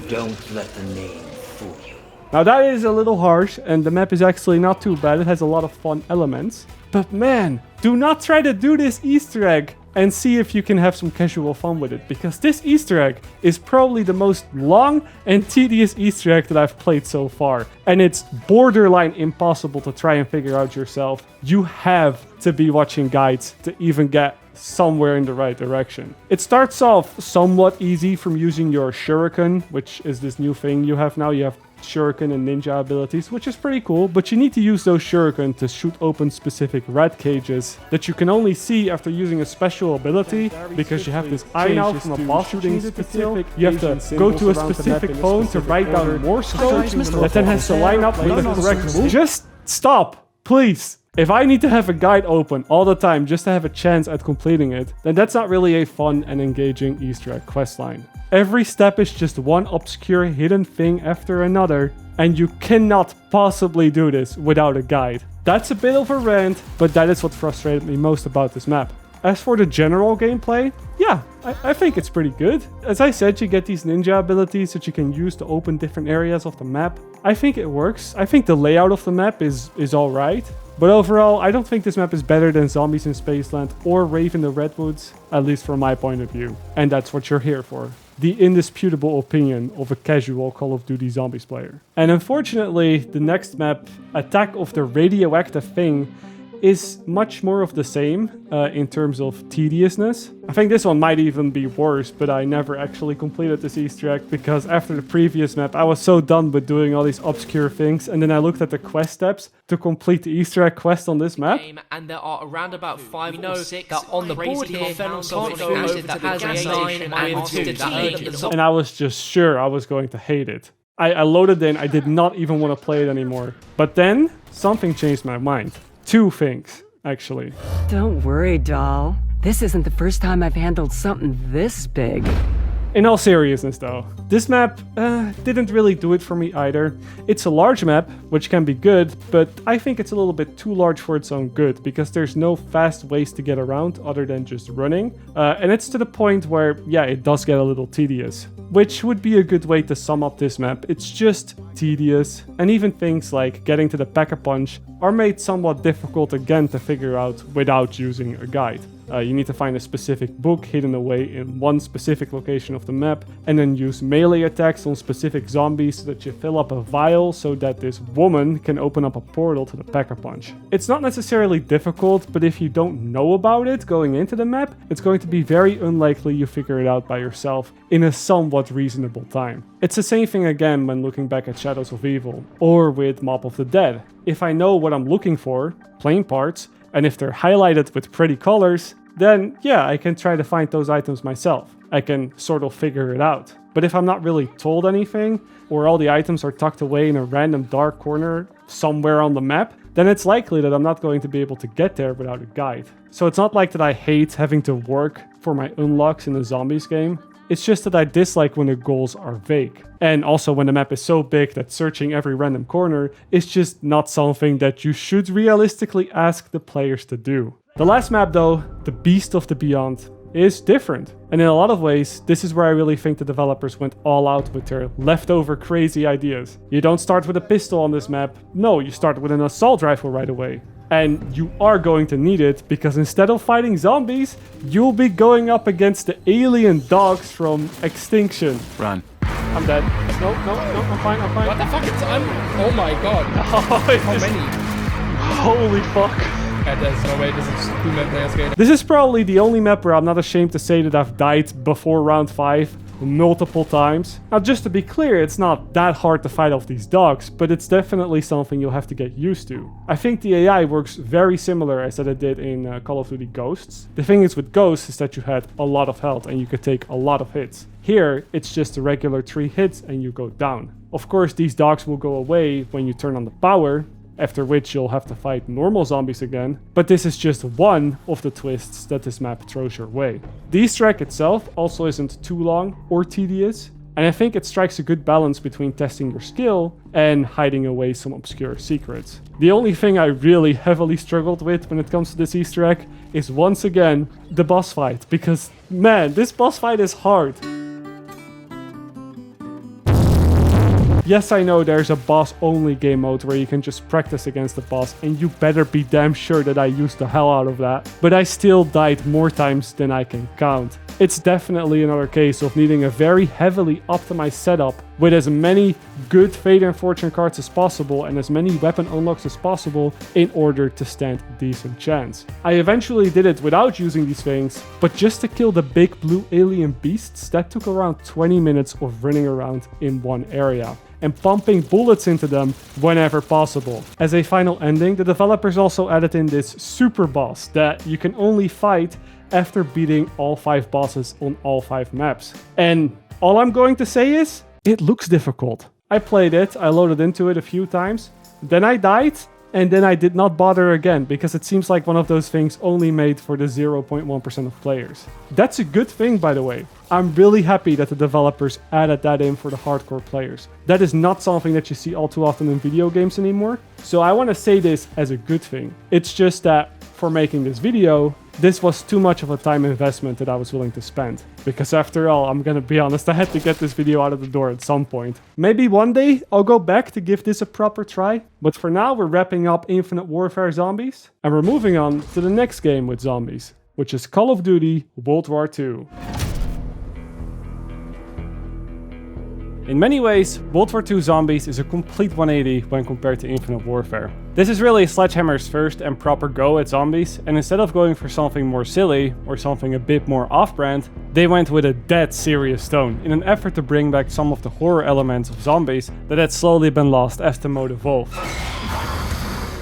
Don't let the name fool you. Now that is a little harsh, and the map is actually not too bad. It has a lot of fun elements. But man, do not try to do this Easter egg and see if you can have some casual fun with it, because this Easter egg is probably the most long and tedious Easter egg that I've played so far, and it's borderline impossible to try and figure out yourself. You have to be watching guides to even get somewhere in the right direction. It starts off somewhat easy from using your shuriken, which is this new thing you have now. You have shuriken and ninja abilities, which is pretty cool, but you need to use those shuriken to shoot open specific rat cages that you can only see after using a special ability, because you have this eye now from a boss shooting specific. You have to go to a specific phone to write down more scrolls that then has to line up with the correct move. Just stop, please. If I need to have a guide open all the time just to have a chance at completing it, then that's not really a fun and engaging Easter egg questline. Every step is just one obscure hidden thing after another, and you cannot possibly do this without a guide. That's a bit of a rant, but that is what frustrated me most about this map. As for the general gameplay, yeah, I think it's pretty good. As I said, you get these ninja abilities that you can use to open different areas of the map. I think it works. I think the layout of the map is alright. But overall, I don't think this map is better than Zombies in Spaceland or Rave in the Redwoods, at least from my point of view. And that's what you're here for. The indisputable opinion of a casual Call of Duty Zombies player. And unfortunately, the next map, Attack of the Radioactive Thing, is much more of the same in terms of tediousness. I think this one might even be worse, but I never actually completed this Easter egg because after the previous map I was so done with doing all these obscure things, and then I looked at the quest steps to complete the Easter egg quest on this map. And there are around about 5 or 6 that on the board here can't go over that has a 9 and I was just sure I was going to hate it. I loaded in, I did not even want to play it anymore. But then something changed my mind. 2 things, actually. Don't worry, doll. This isn't the first time I've handled something this big. In all seriousness though, this map didn't really do it for me either. It's a large map, which can be good, but I think it's a little bit too large for its own good, because there's no fast ways to get around other than just running. And it's to the point where, yeah, it does get a little tedious. Which would be a good way to sum up this map. It's just tedious, and even things like getting to the Pack-a-Punch are made somewhat difficult again to figure out without using a guide. You need to find a specific book hidden away in one specific location of the map, and then use melee attacks on specific zombies so that you fill up a vial so that this woman can open up a portal to the Pack-a-Punch. It's not necessarily difficult, but if you don't know about it going into the map, it's going to be very unlikely you figure it out by yourself in a somewhat reasonable time. It's the same thing again when looking back at Shadows of Evil, or with Mob of the Dead. If I know what I'm looking for, playing parts, and if they're highlighted with pretty colors, then yeah, I can try to find those items myself. I can sort of figure it out. But if I'm not really told anything, or all the items are tucked away in a random dark corner somewhere on the map, then it's likely that I'm not going to be able to get there without a guide. So it's not like that I hate having to work for my unlocks in a zombies game. It's just that I dislike when the goals are vague. And also when the map is so big that searching every random corner is just not something that you should realistically ask the players to do. The last map though, the Beast of the Beyond, is different. And in a lot of ways, this is where I really think the developers went all out with their leftover crazy ideas. You don't start with a pistol on this map. No, you start with an assault rifle right away. And you are going to need it, because instead of fighting zombies, you'll be going up against the alien dogs from Extinction. Run. I'm dead. No, I'm fine. What the fuck? Oh my god. How many? Holy fuck. There's no way this is 2 map players game. This is probably the only map where I'm not ashamed to say that I've died before round 5 multiple times. Now, just to be clear, it's not that hard to fight off these dogs, but it's definitely something you'll have to get used to. I think the AI works very similar as that it did in Call of Duty Ghosts. The thing is with Ghosts is that you had a lot of health and you could take a lot of hits. Here, it's just a regular 3 hits and you go down. Of course, these dogs will go away when you turn on the power, after which you'll have to fight normal zombies again, but this is just one of the twists that this map throws your way. The Easter egg itself also isn't too long or tedious, and I think it strikes a good balance between testing your skill and hiding away some obscure secrets. The only thing I really heavily struggled with when it comes to this Easter egg is once again the boss fight, because man, this boss fight is hard. Yes, I know there's a boss-only game mode where you can just practice against the boss, and you better be damn sure that I used the hell out of that. But I still died more times than I can count. It's definitely another case of needing a very heavily optimized setup with as many good Fate and Fortune cards as possible and as many weapon unlocks as possible in order to stand a decent chance. I eventually did it without using these things, but just to kill the big blue alien beasts, that took around 20 minutes of running around in one area and pumping bullets into them whenever possible. As a final ending, the developers also added in this super boss that you can only fight after beating all 5 bosses on all 5 maps. And all I'm going to say is, it looks difficult. I played it, I loaded into it a few times, then I died, and then I did not bother again because it seems like one of those things only made for the 0.1% of players. That's a good thing, by the way. I'm really happy that the developers added that in for the hardcore players. That is not something that you see all too often in video games anymore. So I want to say this as a good thing. It's just that for making this video, this was too much of a time investment that I was willing to spend. Because after all, I'm gonna be honest, I had to get this video out of the door at some point. Maybe one day I'll go back to give this a proper try. But for now, we're wrapping up Infinite Warfare Zombies. And we're moving on to the next game with zombies, which is Call of Duty World War II. In many ways, World War II Zombies is a complete 180 when compared to Infinite Warfare. This is really Sledgehammer's first and proper go at zombies, and instead of going for something more silly or something a bit more off-brand, they went with a dead serious tone in an effort to bring back some of the horror elements of zombies that had slowly been lost as the mode evolved.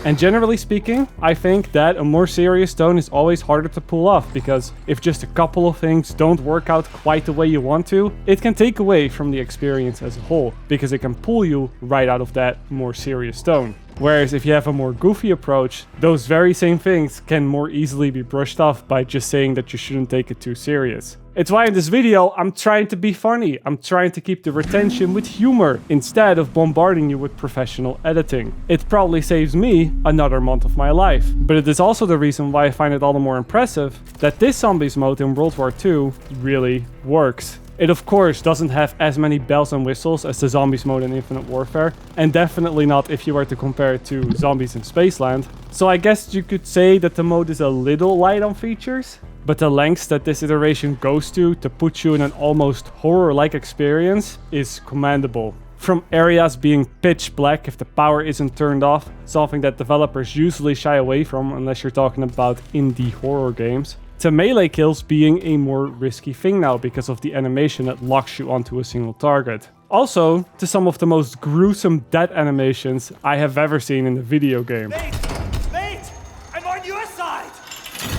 And generally speaking, I think that a more serious tone is always harder to pull off, because if just a couple of things don't work out quite the way you want to, it can take away from the experience as a whole, because it can pull you right out of that more serious tone. Whereas if you have a more goofy approach, those very same things can more easily be brushed off by just saying that you shouldn't take it too serious. It's why in this video, I'm trying to be funny. I'm trying to keep the retention with humor instead of bombarding you with professional editing. It probably saves me another month of my life. But it is also the reason why I find it all the more impressive that this zombies mode in World War II really works. It of course doesn't have as many bells and whistles as the zombies mode in Infinite Warfare, and definitely not if you were to compare it to Zombies in Spaceland. So I guess you could say that the mode is a little light on features, but the lengths that this iteration goes to put you in an almost horror-like experience is commendable. From areas being pitch black if the power isn't turned off, something that developers usually shy away from unless you're talking about indie horror games, to melee kills being a more risky thing now because of the animation that locks you onto a single target. Also, to some of the most gruesome death animations I have ever seen in a video game. Mate! I'm on your side!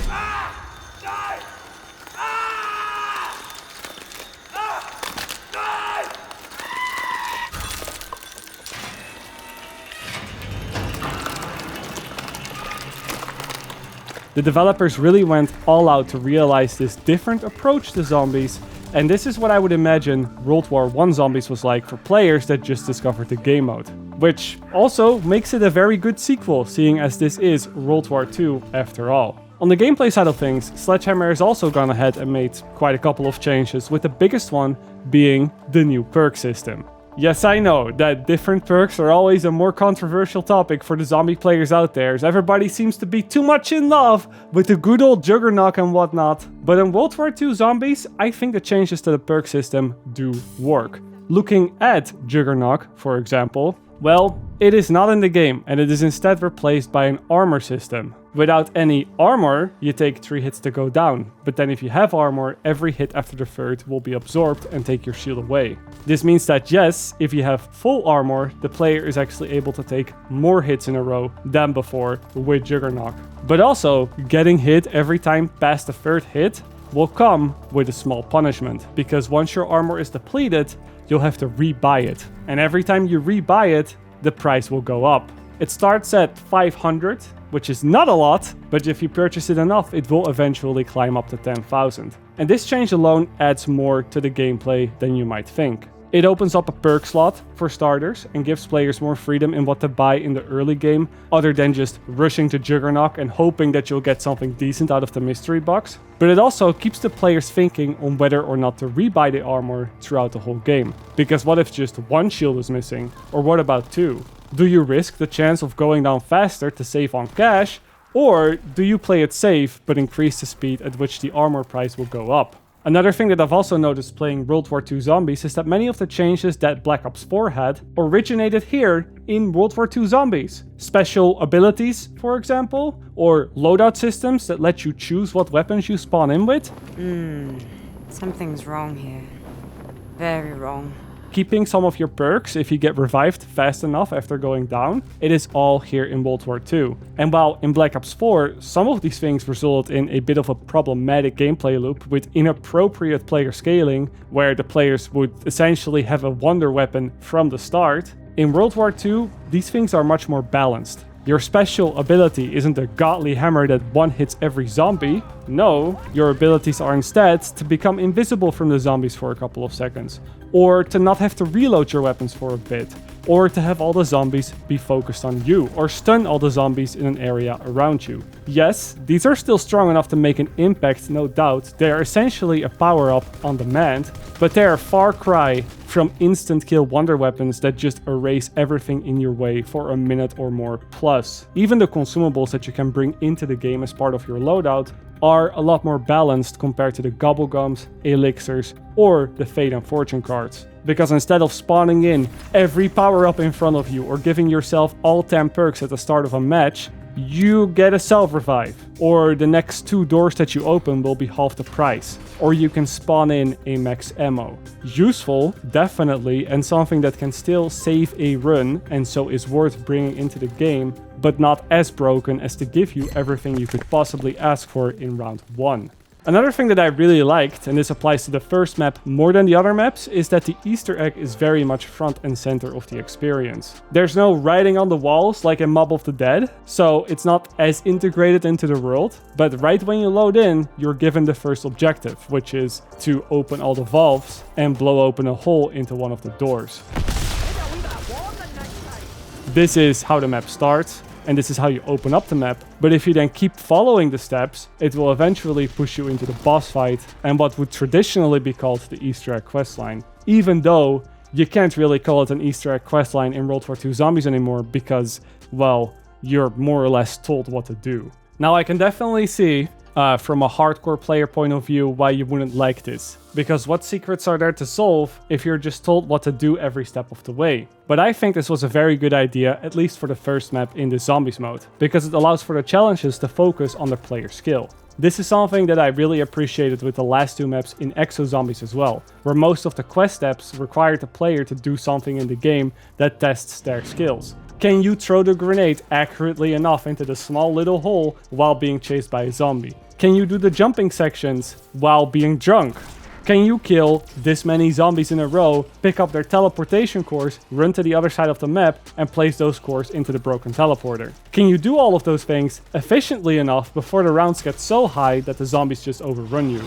Ah! Die! Ah! Ah! Die! The developers really went all out to realize this different approach to zombies, and this is what I would imagine World War I Zombies was like for players that just discovered the game mode. Which also makes it a very good sequel, seeing as this is World War II after all. On the gameplay side of things, Sledgehammer has also gone ahead and made quite a couple of changes, with the biggest one being the new perk system. Yes, I know that different perks are always a more controversial topic for the zombie players out there, as everybody seems to be too much in love with the good old Juggernaut and whatnot. But in World War II Zombies, I think the changes to the perk system do work. Looking at Juggernaut, for example, well, it is not in the game, and it is instead replaced by an armor system. Without any armor, you take 3 hits to go down, but then if you have armor, every hit after the third will be absorbed and take your shield away. This means that yes, if you have full armor, the player is actually able to take more hits in a row than before with Juggernaut. But also, getting hit every time past the third hit will come with a small punishment, because once your armor is depleted, you'll have to rebuy it. And every time you rebuy it, the price will go up. It starts at 500, which is not a lot, but if you purchase it enough, it will eventually climb up to 10,000. And this change alone adds more to the gameplay than you might think. It opens up a perk slot for starters and gives players more freedom in what to buy in the early game, other than just rushing to Juggernaut and hoping that you'll get something decent out of the mystery box. But it also keeps the players thinking on whether or not to rebuy the armor throughout the whole game. Because what if just one shield is missing? Or what about two? Do you risk the chance of going down faster to save on cash? Or do you play it safe but increase the speed at which the armor price will go up? Another thing that I've also noticed playing World War II Zombies is that many of the changes that Black Ops 4 had originated here in World War II Zombies. Special abilities, for example, or loadout systems that let you choose what weapons you spawn in with. Something's wrong here. Very wrong. Keeping some of your perks if you get revived fast enough after going down. It is all here in World War II. And while in Black Ops 4, some of these things resulted in a bit of a problematic gameplay loop with inappropriate player scaling, where the players would essentially have a wonder weapon from the start, in World War II, these things are much more balanced. Your special ability isn't a godly hammer that one-hits every zombie. No, your abilities are instead to become invisible from the zombies for a couple of seconds, or to not have to reload your weapons for a bit, or to have all the zombies be focused on you, or stun all the zombies in an area around you. Yes, these are still strong enough to make an impact, no doubt. They are essentially a power-up on demand, but they are a far cry from instant kill wonder weapons that just erase everything in your way for a minute or more plus. Even the consumables that you can bring into the game as part of your loadout are a lot more balanced compared to the gobblegums, elixirs, or the fate and fortune cards. Because instead of spawning in every power-up in front of you or giving yourself all 10 perks at the start of a match, you get a self-revive, or the next 2 doors that you open will be half the price, or you can spawn in a max ammo. Useful, definitely, and something that can still save a run and so is worth bringing into the game, but not as broken as to give you everything you could possibly ask for in round 1. Another thing that I really liked, and this applies to the first map more than the other maps, is that the Easter egg is very much front and center of the experience. There's no writing on the walls like in Mob of the Dead, so it's not as integrated into the world, but right when you load in, you're given the first objective, which is to open all the valves and blow open a hole into one of the doors. This is how the map starts, and this is how you open up the map. But if you then keep following the steps, it will eventually push you into the boss fight and what would traditionally be called the Easter egg questline. Even though you can't really call it an Easter egg questline in World War II Zombies anymore because, well, you're more or less told what to do. Now I can definitely see from a hardcore player point of view why you wouldn't like this. Because what secrets are there to solve if you're just told what to do every step of the way? But I think this was a very good idea, at least for the first map in the Zombies mode, because it allows for the challenges to focus on the player skill. This is something that I really appreciated with the last 2 maps in Exo-Zombies as well, where most of the quest steps required the player to do something in the game that tests their skills. Can you throw the grenade accurately enough into the small little hole while being chased by a zombie? Can you do the jumping sections while being drunk? Can you kill this many zombies in a row, pick up their teleportation cores, run to the other side of the map, and place those cores into the broken teleporter? Can you do all of those things efficiently enough before the rounds get so high that the zombies just overrun you?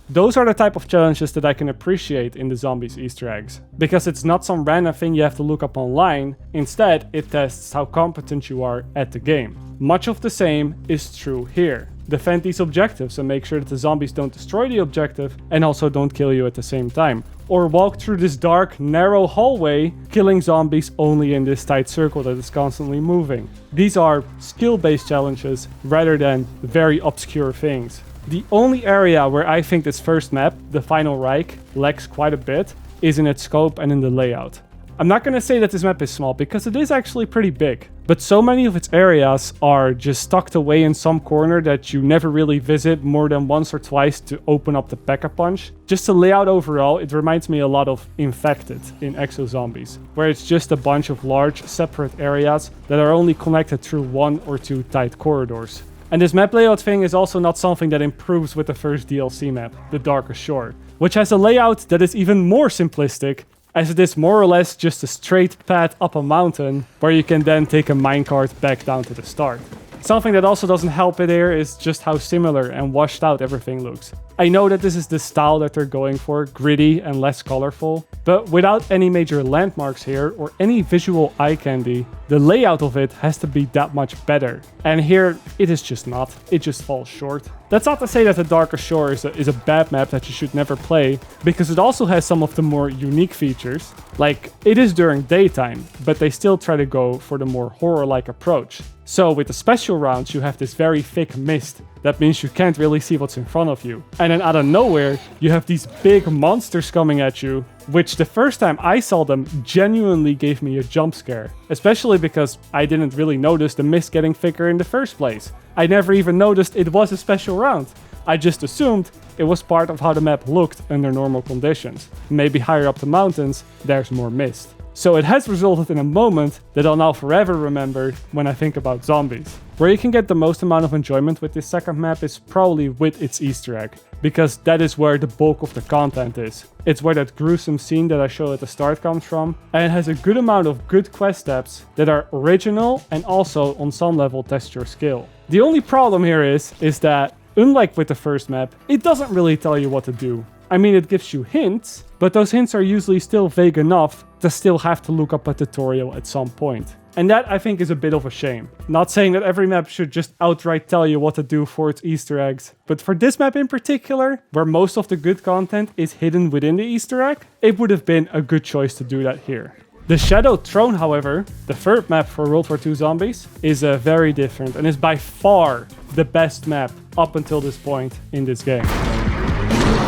Those are the type of challenges that I can appreciate in the Zombies Easter eggs. Because it's not some random thing you have to look up online, instead it tests how competent you are at the game. Much of the same is true here. Defend these objectives and make sure that the zombies don't destroy the objective and also don't kill you at the same time. Or walk through this dark, narrow hallway, killing zombies only in this tight circle that is constantly moving. These are skill-based challenges rather than very obscure things. The only area where I think this first map, the Final Reich, lacks quite a bit is in its scope and in the layout. I'm not going to say that this map is small because it is actually pretty big, but so many of its areas are just tucked away in some corner that you never really visit more than once or twice to open up the Pack-a-Punch. Just the layout overall, it reminds me a lot of Infected in Exo-Zombies, where it's just a bunch of large separate areas that are only connected through 1 or 2 tight corridors. And this map layout thing is also not something that improves with the first DLC map, The Darkest Shore, which has a layout that is even more simplistic, as it is more or less just a straight path up a mountain, where you can then take a minecart back down to the start. Something that also doesn't help it here is just how similar and washed out everything looks. I know that this is the style that they're going for, gritty and less colorful, but without any major landmarks here or any visual eye candy, the layout of it has to be that much better. And here, it is just not. It just falls short. That's not to say that the Darkest Shore is a bad map that you should never play, because it also has some of the more unique features. Like, it is during daytime, but they still try to go for the more horror-like approach. So with the special rounds, you have this very thick mist. That means you can't really see what's in front of you. And then out of nowhere, you have these big monsters coming at you, which the first time I saw them genuinely gave me a jump scare. Especially because I didn't really notice the mist getting thicker in the first place. I never even noticed it was a special round. I just assumed it was part of how the map looked under normal conditions. Maybe higher up the mountains, there's more mist. So it has resulted in a moment that I'll now forever remember when I think about zombies. Where you can get the most amount of enjoyment with this second map is probably with its Easter egg, because that is where the bulk of the content is. It's where that gruesome scene that I showed at the start comes from, and it has a good amount of good quest steps that are original and also on some level test your skill. The only problem here is that, unlike with the first map, it doesn't really tell you what to do. I mean, it gives you hints, but those hints are usually still vague enough to still have to look up a tutorial at some point. And that, I think, is a bit of a shame. Not saying that every map should just outright tell you what to do for its Easter eggs, but for this map in particular, where most of the good content is hidden within the Easter egg, it would have been a good choice to do that here. The Shadowed Throne, however, the third map for WWII Zombies, is very different and is by far the best map up until this point in this game.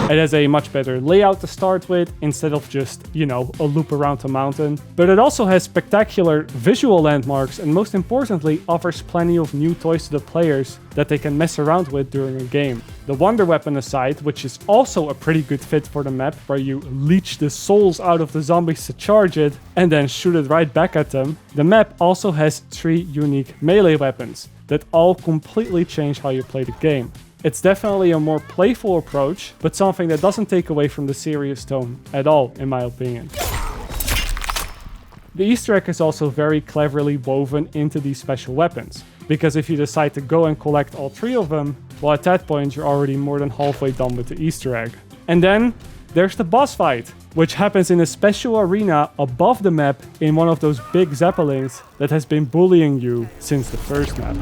It has a much better layout to start with, instead of just, you know, a loop around the mountain. But it also has spectacular visual landmarks and most importantly offers plenty of new toys to the players that they can mess around with during a game. The Wonder Weapon aside, which is also a pretty good fit for the map, where you leech the souls out of the zombies to charge it and then shoot it right back at them, the map also has 3 unique melee weapons that all completely change how you play the game. It's definitely a more playful approach, but something that doesn't take away from the serious tone at all, in my opinion. The Easter egg is also very cleverly woven into these special weapons, because if you decide to go and collect all 3 of them, well, at that point you're already more than halfway done with the Easter egg. And then there's the boss fight, which happens in a special arena above the map in one of those big zeppelins that has been bullying you since the first map.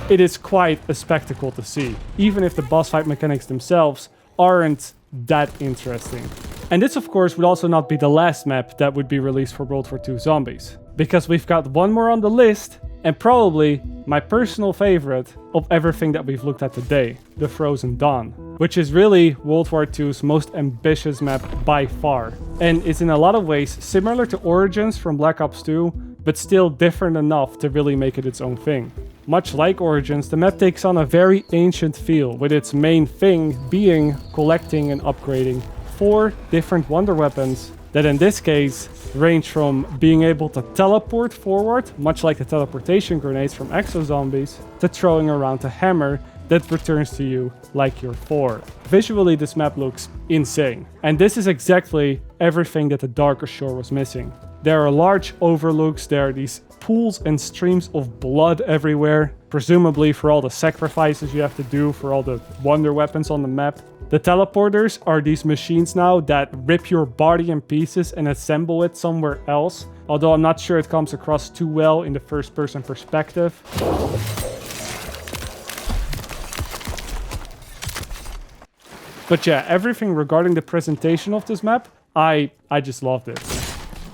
It is quite a spectacle to see, even if the boss fight mechanics themselves aren't that interesting. And this, of course, would also not be the last map that would be released for WWII Zombies, because we've got one more on the list, and probably my personal favorite of everything that we've looked at today, the Frozen Dawn, which is really WWII's most ambitious map by far, and is in a lot of ways similar to Origins from Black Ops 2, but still different enough to really make it its own thing. Much like Origins, the map takes on a very ancient feel, with its main thing being collecting and upgrading 4 different wonder weapons that in this case range from being able to teleport forward, much like the teleportation grenades from Exo-Zombies, to throwing around a hammer that returns to you like your 4. Visually, this map looks insane, and this is exactly everything that the Darkest Shore was missing. There are large overlooks, there are these pools and streams of blood everywhere, presumably for all the sacrifices you have to do for all the wonder weapons on the map. The teleporters are these machines now that rip your body in pieces and assemble it somewhere else, although I'm not sure it comes across too well in the first-person perspective. But yeah, everything regarding the presentation of this map, I just loved it.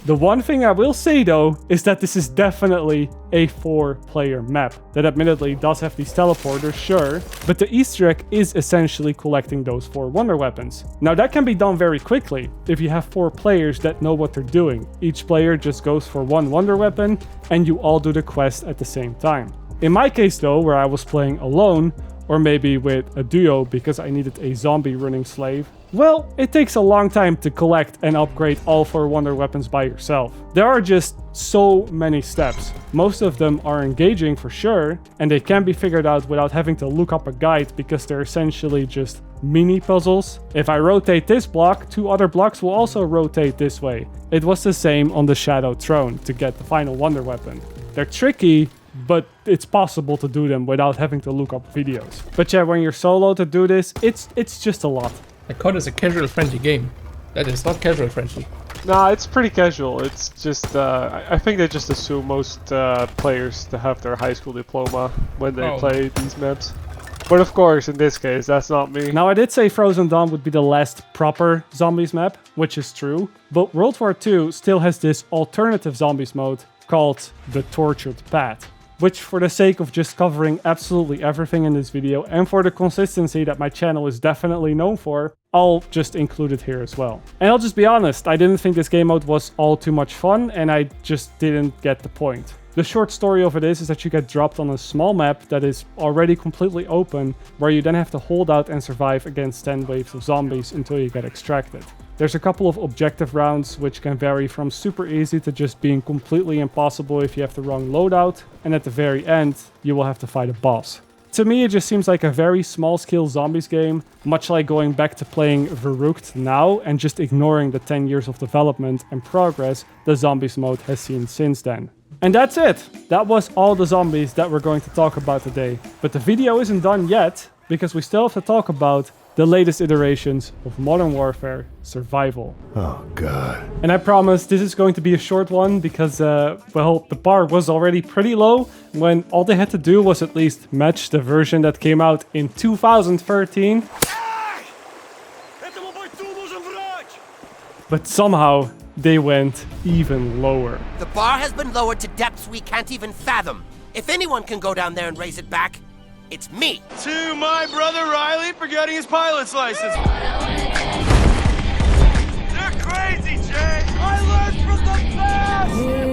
The one thing I will say though, is that this is definitely a 4-player map. That admittedly does have these teleporters, sure, but the Easter egg is essentially collecting those 4 wonder weapons. Now that can be done very quickly, if you have 4 players that know what they're doing. Each player just goes for 1 wonder weapon, and you all do the quest at the same time. In my case though, where I was playing alone, or maybe with a duo because I needed a zombie running slave, well, it takes a long time to collect and upgrade all 4 wonder weapons by yourself. There are just so many steps. Most of them are engaging for sure, and they can be figured out without having to look up a guide because they're essentially just mini puzzles. If I rotate this block, 2 other blocks will also rotate this way. It was the same on the Shadow Throne to get the final wonder weapon. They're tricky, but it's possible to do them without having to look up videos. But yeah, when you're solo to do this, it's just a lot. I call this a casual friendly game. That is not casual friendly. Nah, it's pretty casual. It's just, I think they just assume most players to have their high school diploma when they play these maps. But of course, in this case, that's not me. Now, I did say Frozen Dawn would be the last proper Zombies map, which is true. But World War II still has this alternative Zombies mode called the Tortured Path, which, for the sake of just covering absolutely everything in this video and for the consistency that my channel is definitely known for, I'll just include it here as well. And I'll just be honest, I didn't think this game mode was all too much fun, and I just didn't get the point. The short story of it is that you get dropped on a small map that is already completely open, where you then have to hold out and survive against 10 waves of zombies until you get extracted. There's a couple of objective rounds which can vary from super easy to just being completely impossible if you have the wrong loadout, and at the very end, you will have to fight a boss. To me, it just seems like a very small-scale zombies game, much like going back to playing Verrückt now and just ignoring the 10 years of development and progress the zombies mode has seen since then. And that's it! That was all the zombies that we're going to talk about today. But the video isn't done yet, because we still have to talk about the latest iterations of Modern Warfare Survival. Oh god. And I promise this is going to be a short one because, well, the bar was already pretty low when all they had to do was at least match the version that came out in 2013. But somehow they went even lower. The bar has been lowered to depths we can't even fathom. If anyone can go down there and raise it back, it's me. To my brother Riley for getting his pilot's license. They're crazy, Jay. I learned from the best.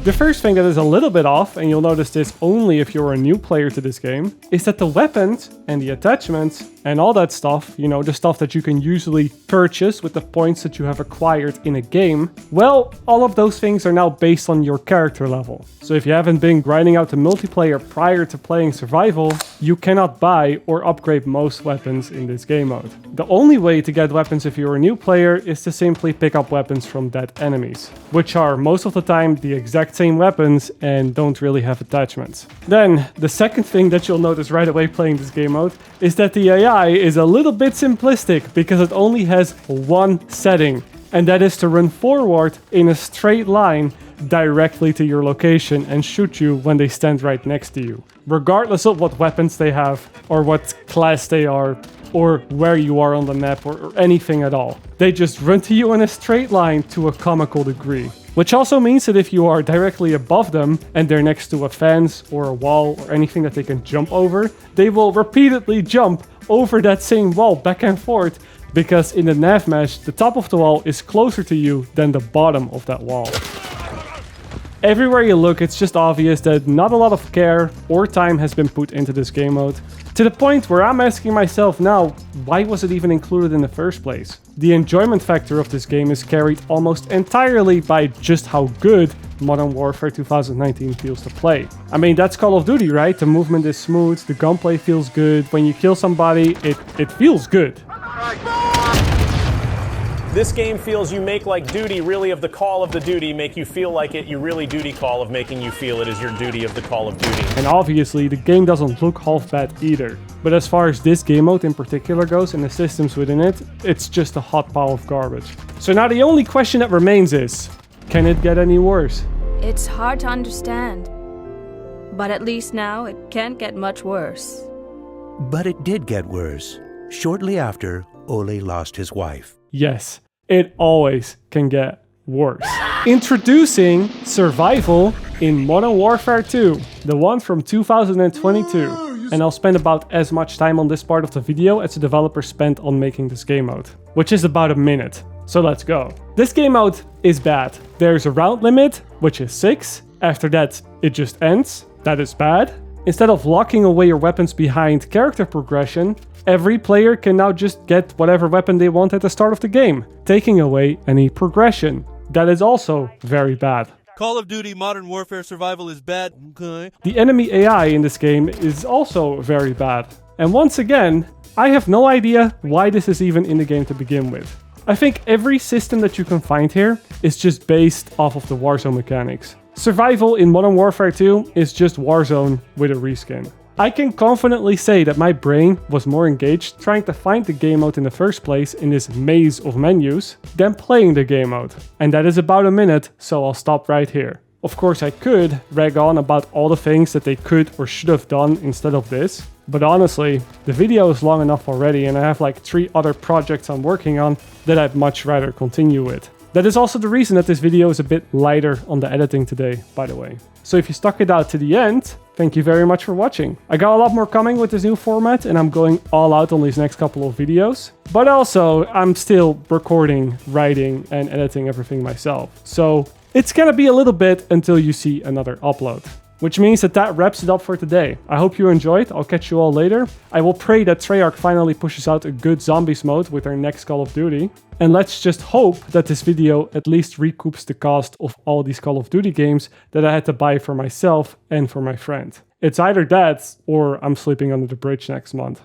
The first thing that is a little bit off, and you'll notice this only if you're a new player to this game, is that the weapons and the attachments and all that stuff, you know, the stuff that you can usually purchase with the points that you have acquired in a game, well, all of those things are now based on your character level. So if you haven't been grinding out the multiplayer prior to playing Survival, you cannot buy or upgrade most weapons in this game mode. The only way to get weapons if you're a new player is to simply pick up weapons from dead enemies, which are most of the time the exact same weapons and don't really have attachments. Then, the second thing that you'll notice right away playing this game mode is that the AI is a little bit simplistic because it only has one setting, and that is to run forward in a straight line directly to your location and shoot you when they stand right next to you, regardless of what weapons they have or what class they are or where you are on the map or anything at all. They just run to you in a straight line to a comical degree. Which also means that if you are directly above them and they're next to a fence or a wall or anything that they can jump over, they will repeatedly jump over that same wall back and forth, because in the nav mesh, the top of the wall is closer to you than the bottom of that wall. Everywhere you look, it's just obvious that not a lot of care or time has been put into this game mode, to the point where I'm asking myself now, why was it even included in the first place? The enjoyment factor of this game is carried almost entirely by just how good Modern Warfare 2019 feels to play. I mean, that's Call of Duty, right? The movement is smooth, the gunplay feels good, when you kill somebody, it feels good. This game feels you make like duty really of the call of the duty, make you feel like it, you really duty call of making you feel it is your duty of the call of duty. And obviously the game doesn't look half bad either. But as far as this game mode in particular goes and the systems within it, it's just a hot pile of garbage. So now the only question that remains is, can it get any worse? It's hard to understand, but at least now it can't get much worse. But it did get worse. Shortly after, Ole lost his wife. Yes, it always can get worse. Introducing Survival in Modern Warfare 2, the one from 2022. And I'll spend about as much time on this part of the video as the developer spent on making this game mode, which is about a minute. So let's go. This game mode is bad. There's a round limit, which is 6. After that, it just ends. That is bad. Instead of locking away your weapons behind character progression, every player can now just get whatever weapon they want at the start of the game, taking away any progression. That is also very bad. Call of Duty Modern Warfare Survival is bad. Okay. The enemy AI in this game is also very bad. And once again, I have no idea why this is even in the game to begin with. I think every system that you can find here is just based off of the Warzone mechanics. Survival in Modern Warfare 2 is just Warzone with a reskin. I can confidently say that my brain was more engaged trying to find the game mode in the first place in this maze of menus than playing the game mode. And that is about a minute, so I'll stop right here. Of course, I could rag on about all the things that they could or should have done instead of this, but honestly, the video is long enough already and I have like 3 other projects I'm working on that I'd much rather continue with. That is also the reason that this video is a bit lighter on the editing today, by the way. So if you stuck it out to the end, thank you very much for watching. I got a lot more coming with this new format and I'm going all out on these next couple of videos. But also, I'm still recording, writing and editing everything myself. So it's gonna be a little bit until you see another upload. Which means that wraps it up for today. I hope you enjoyed. I'll catch you all later. I will pray that Treyarch finally pushes out a good zombies mode with their next Call of Duty. And let's just hope that this video at least recoups the cost of all these Call of Duty games that I had to buy for myself and for my friend. It's either that or I'm sleeping under the bridge next month.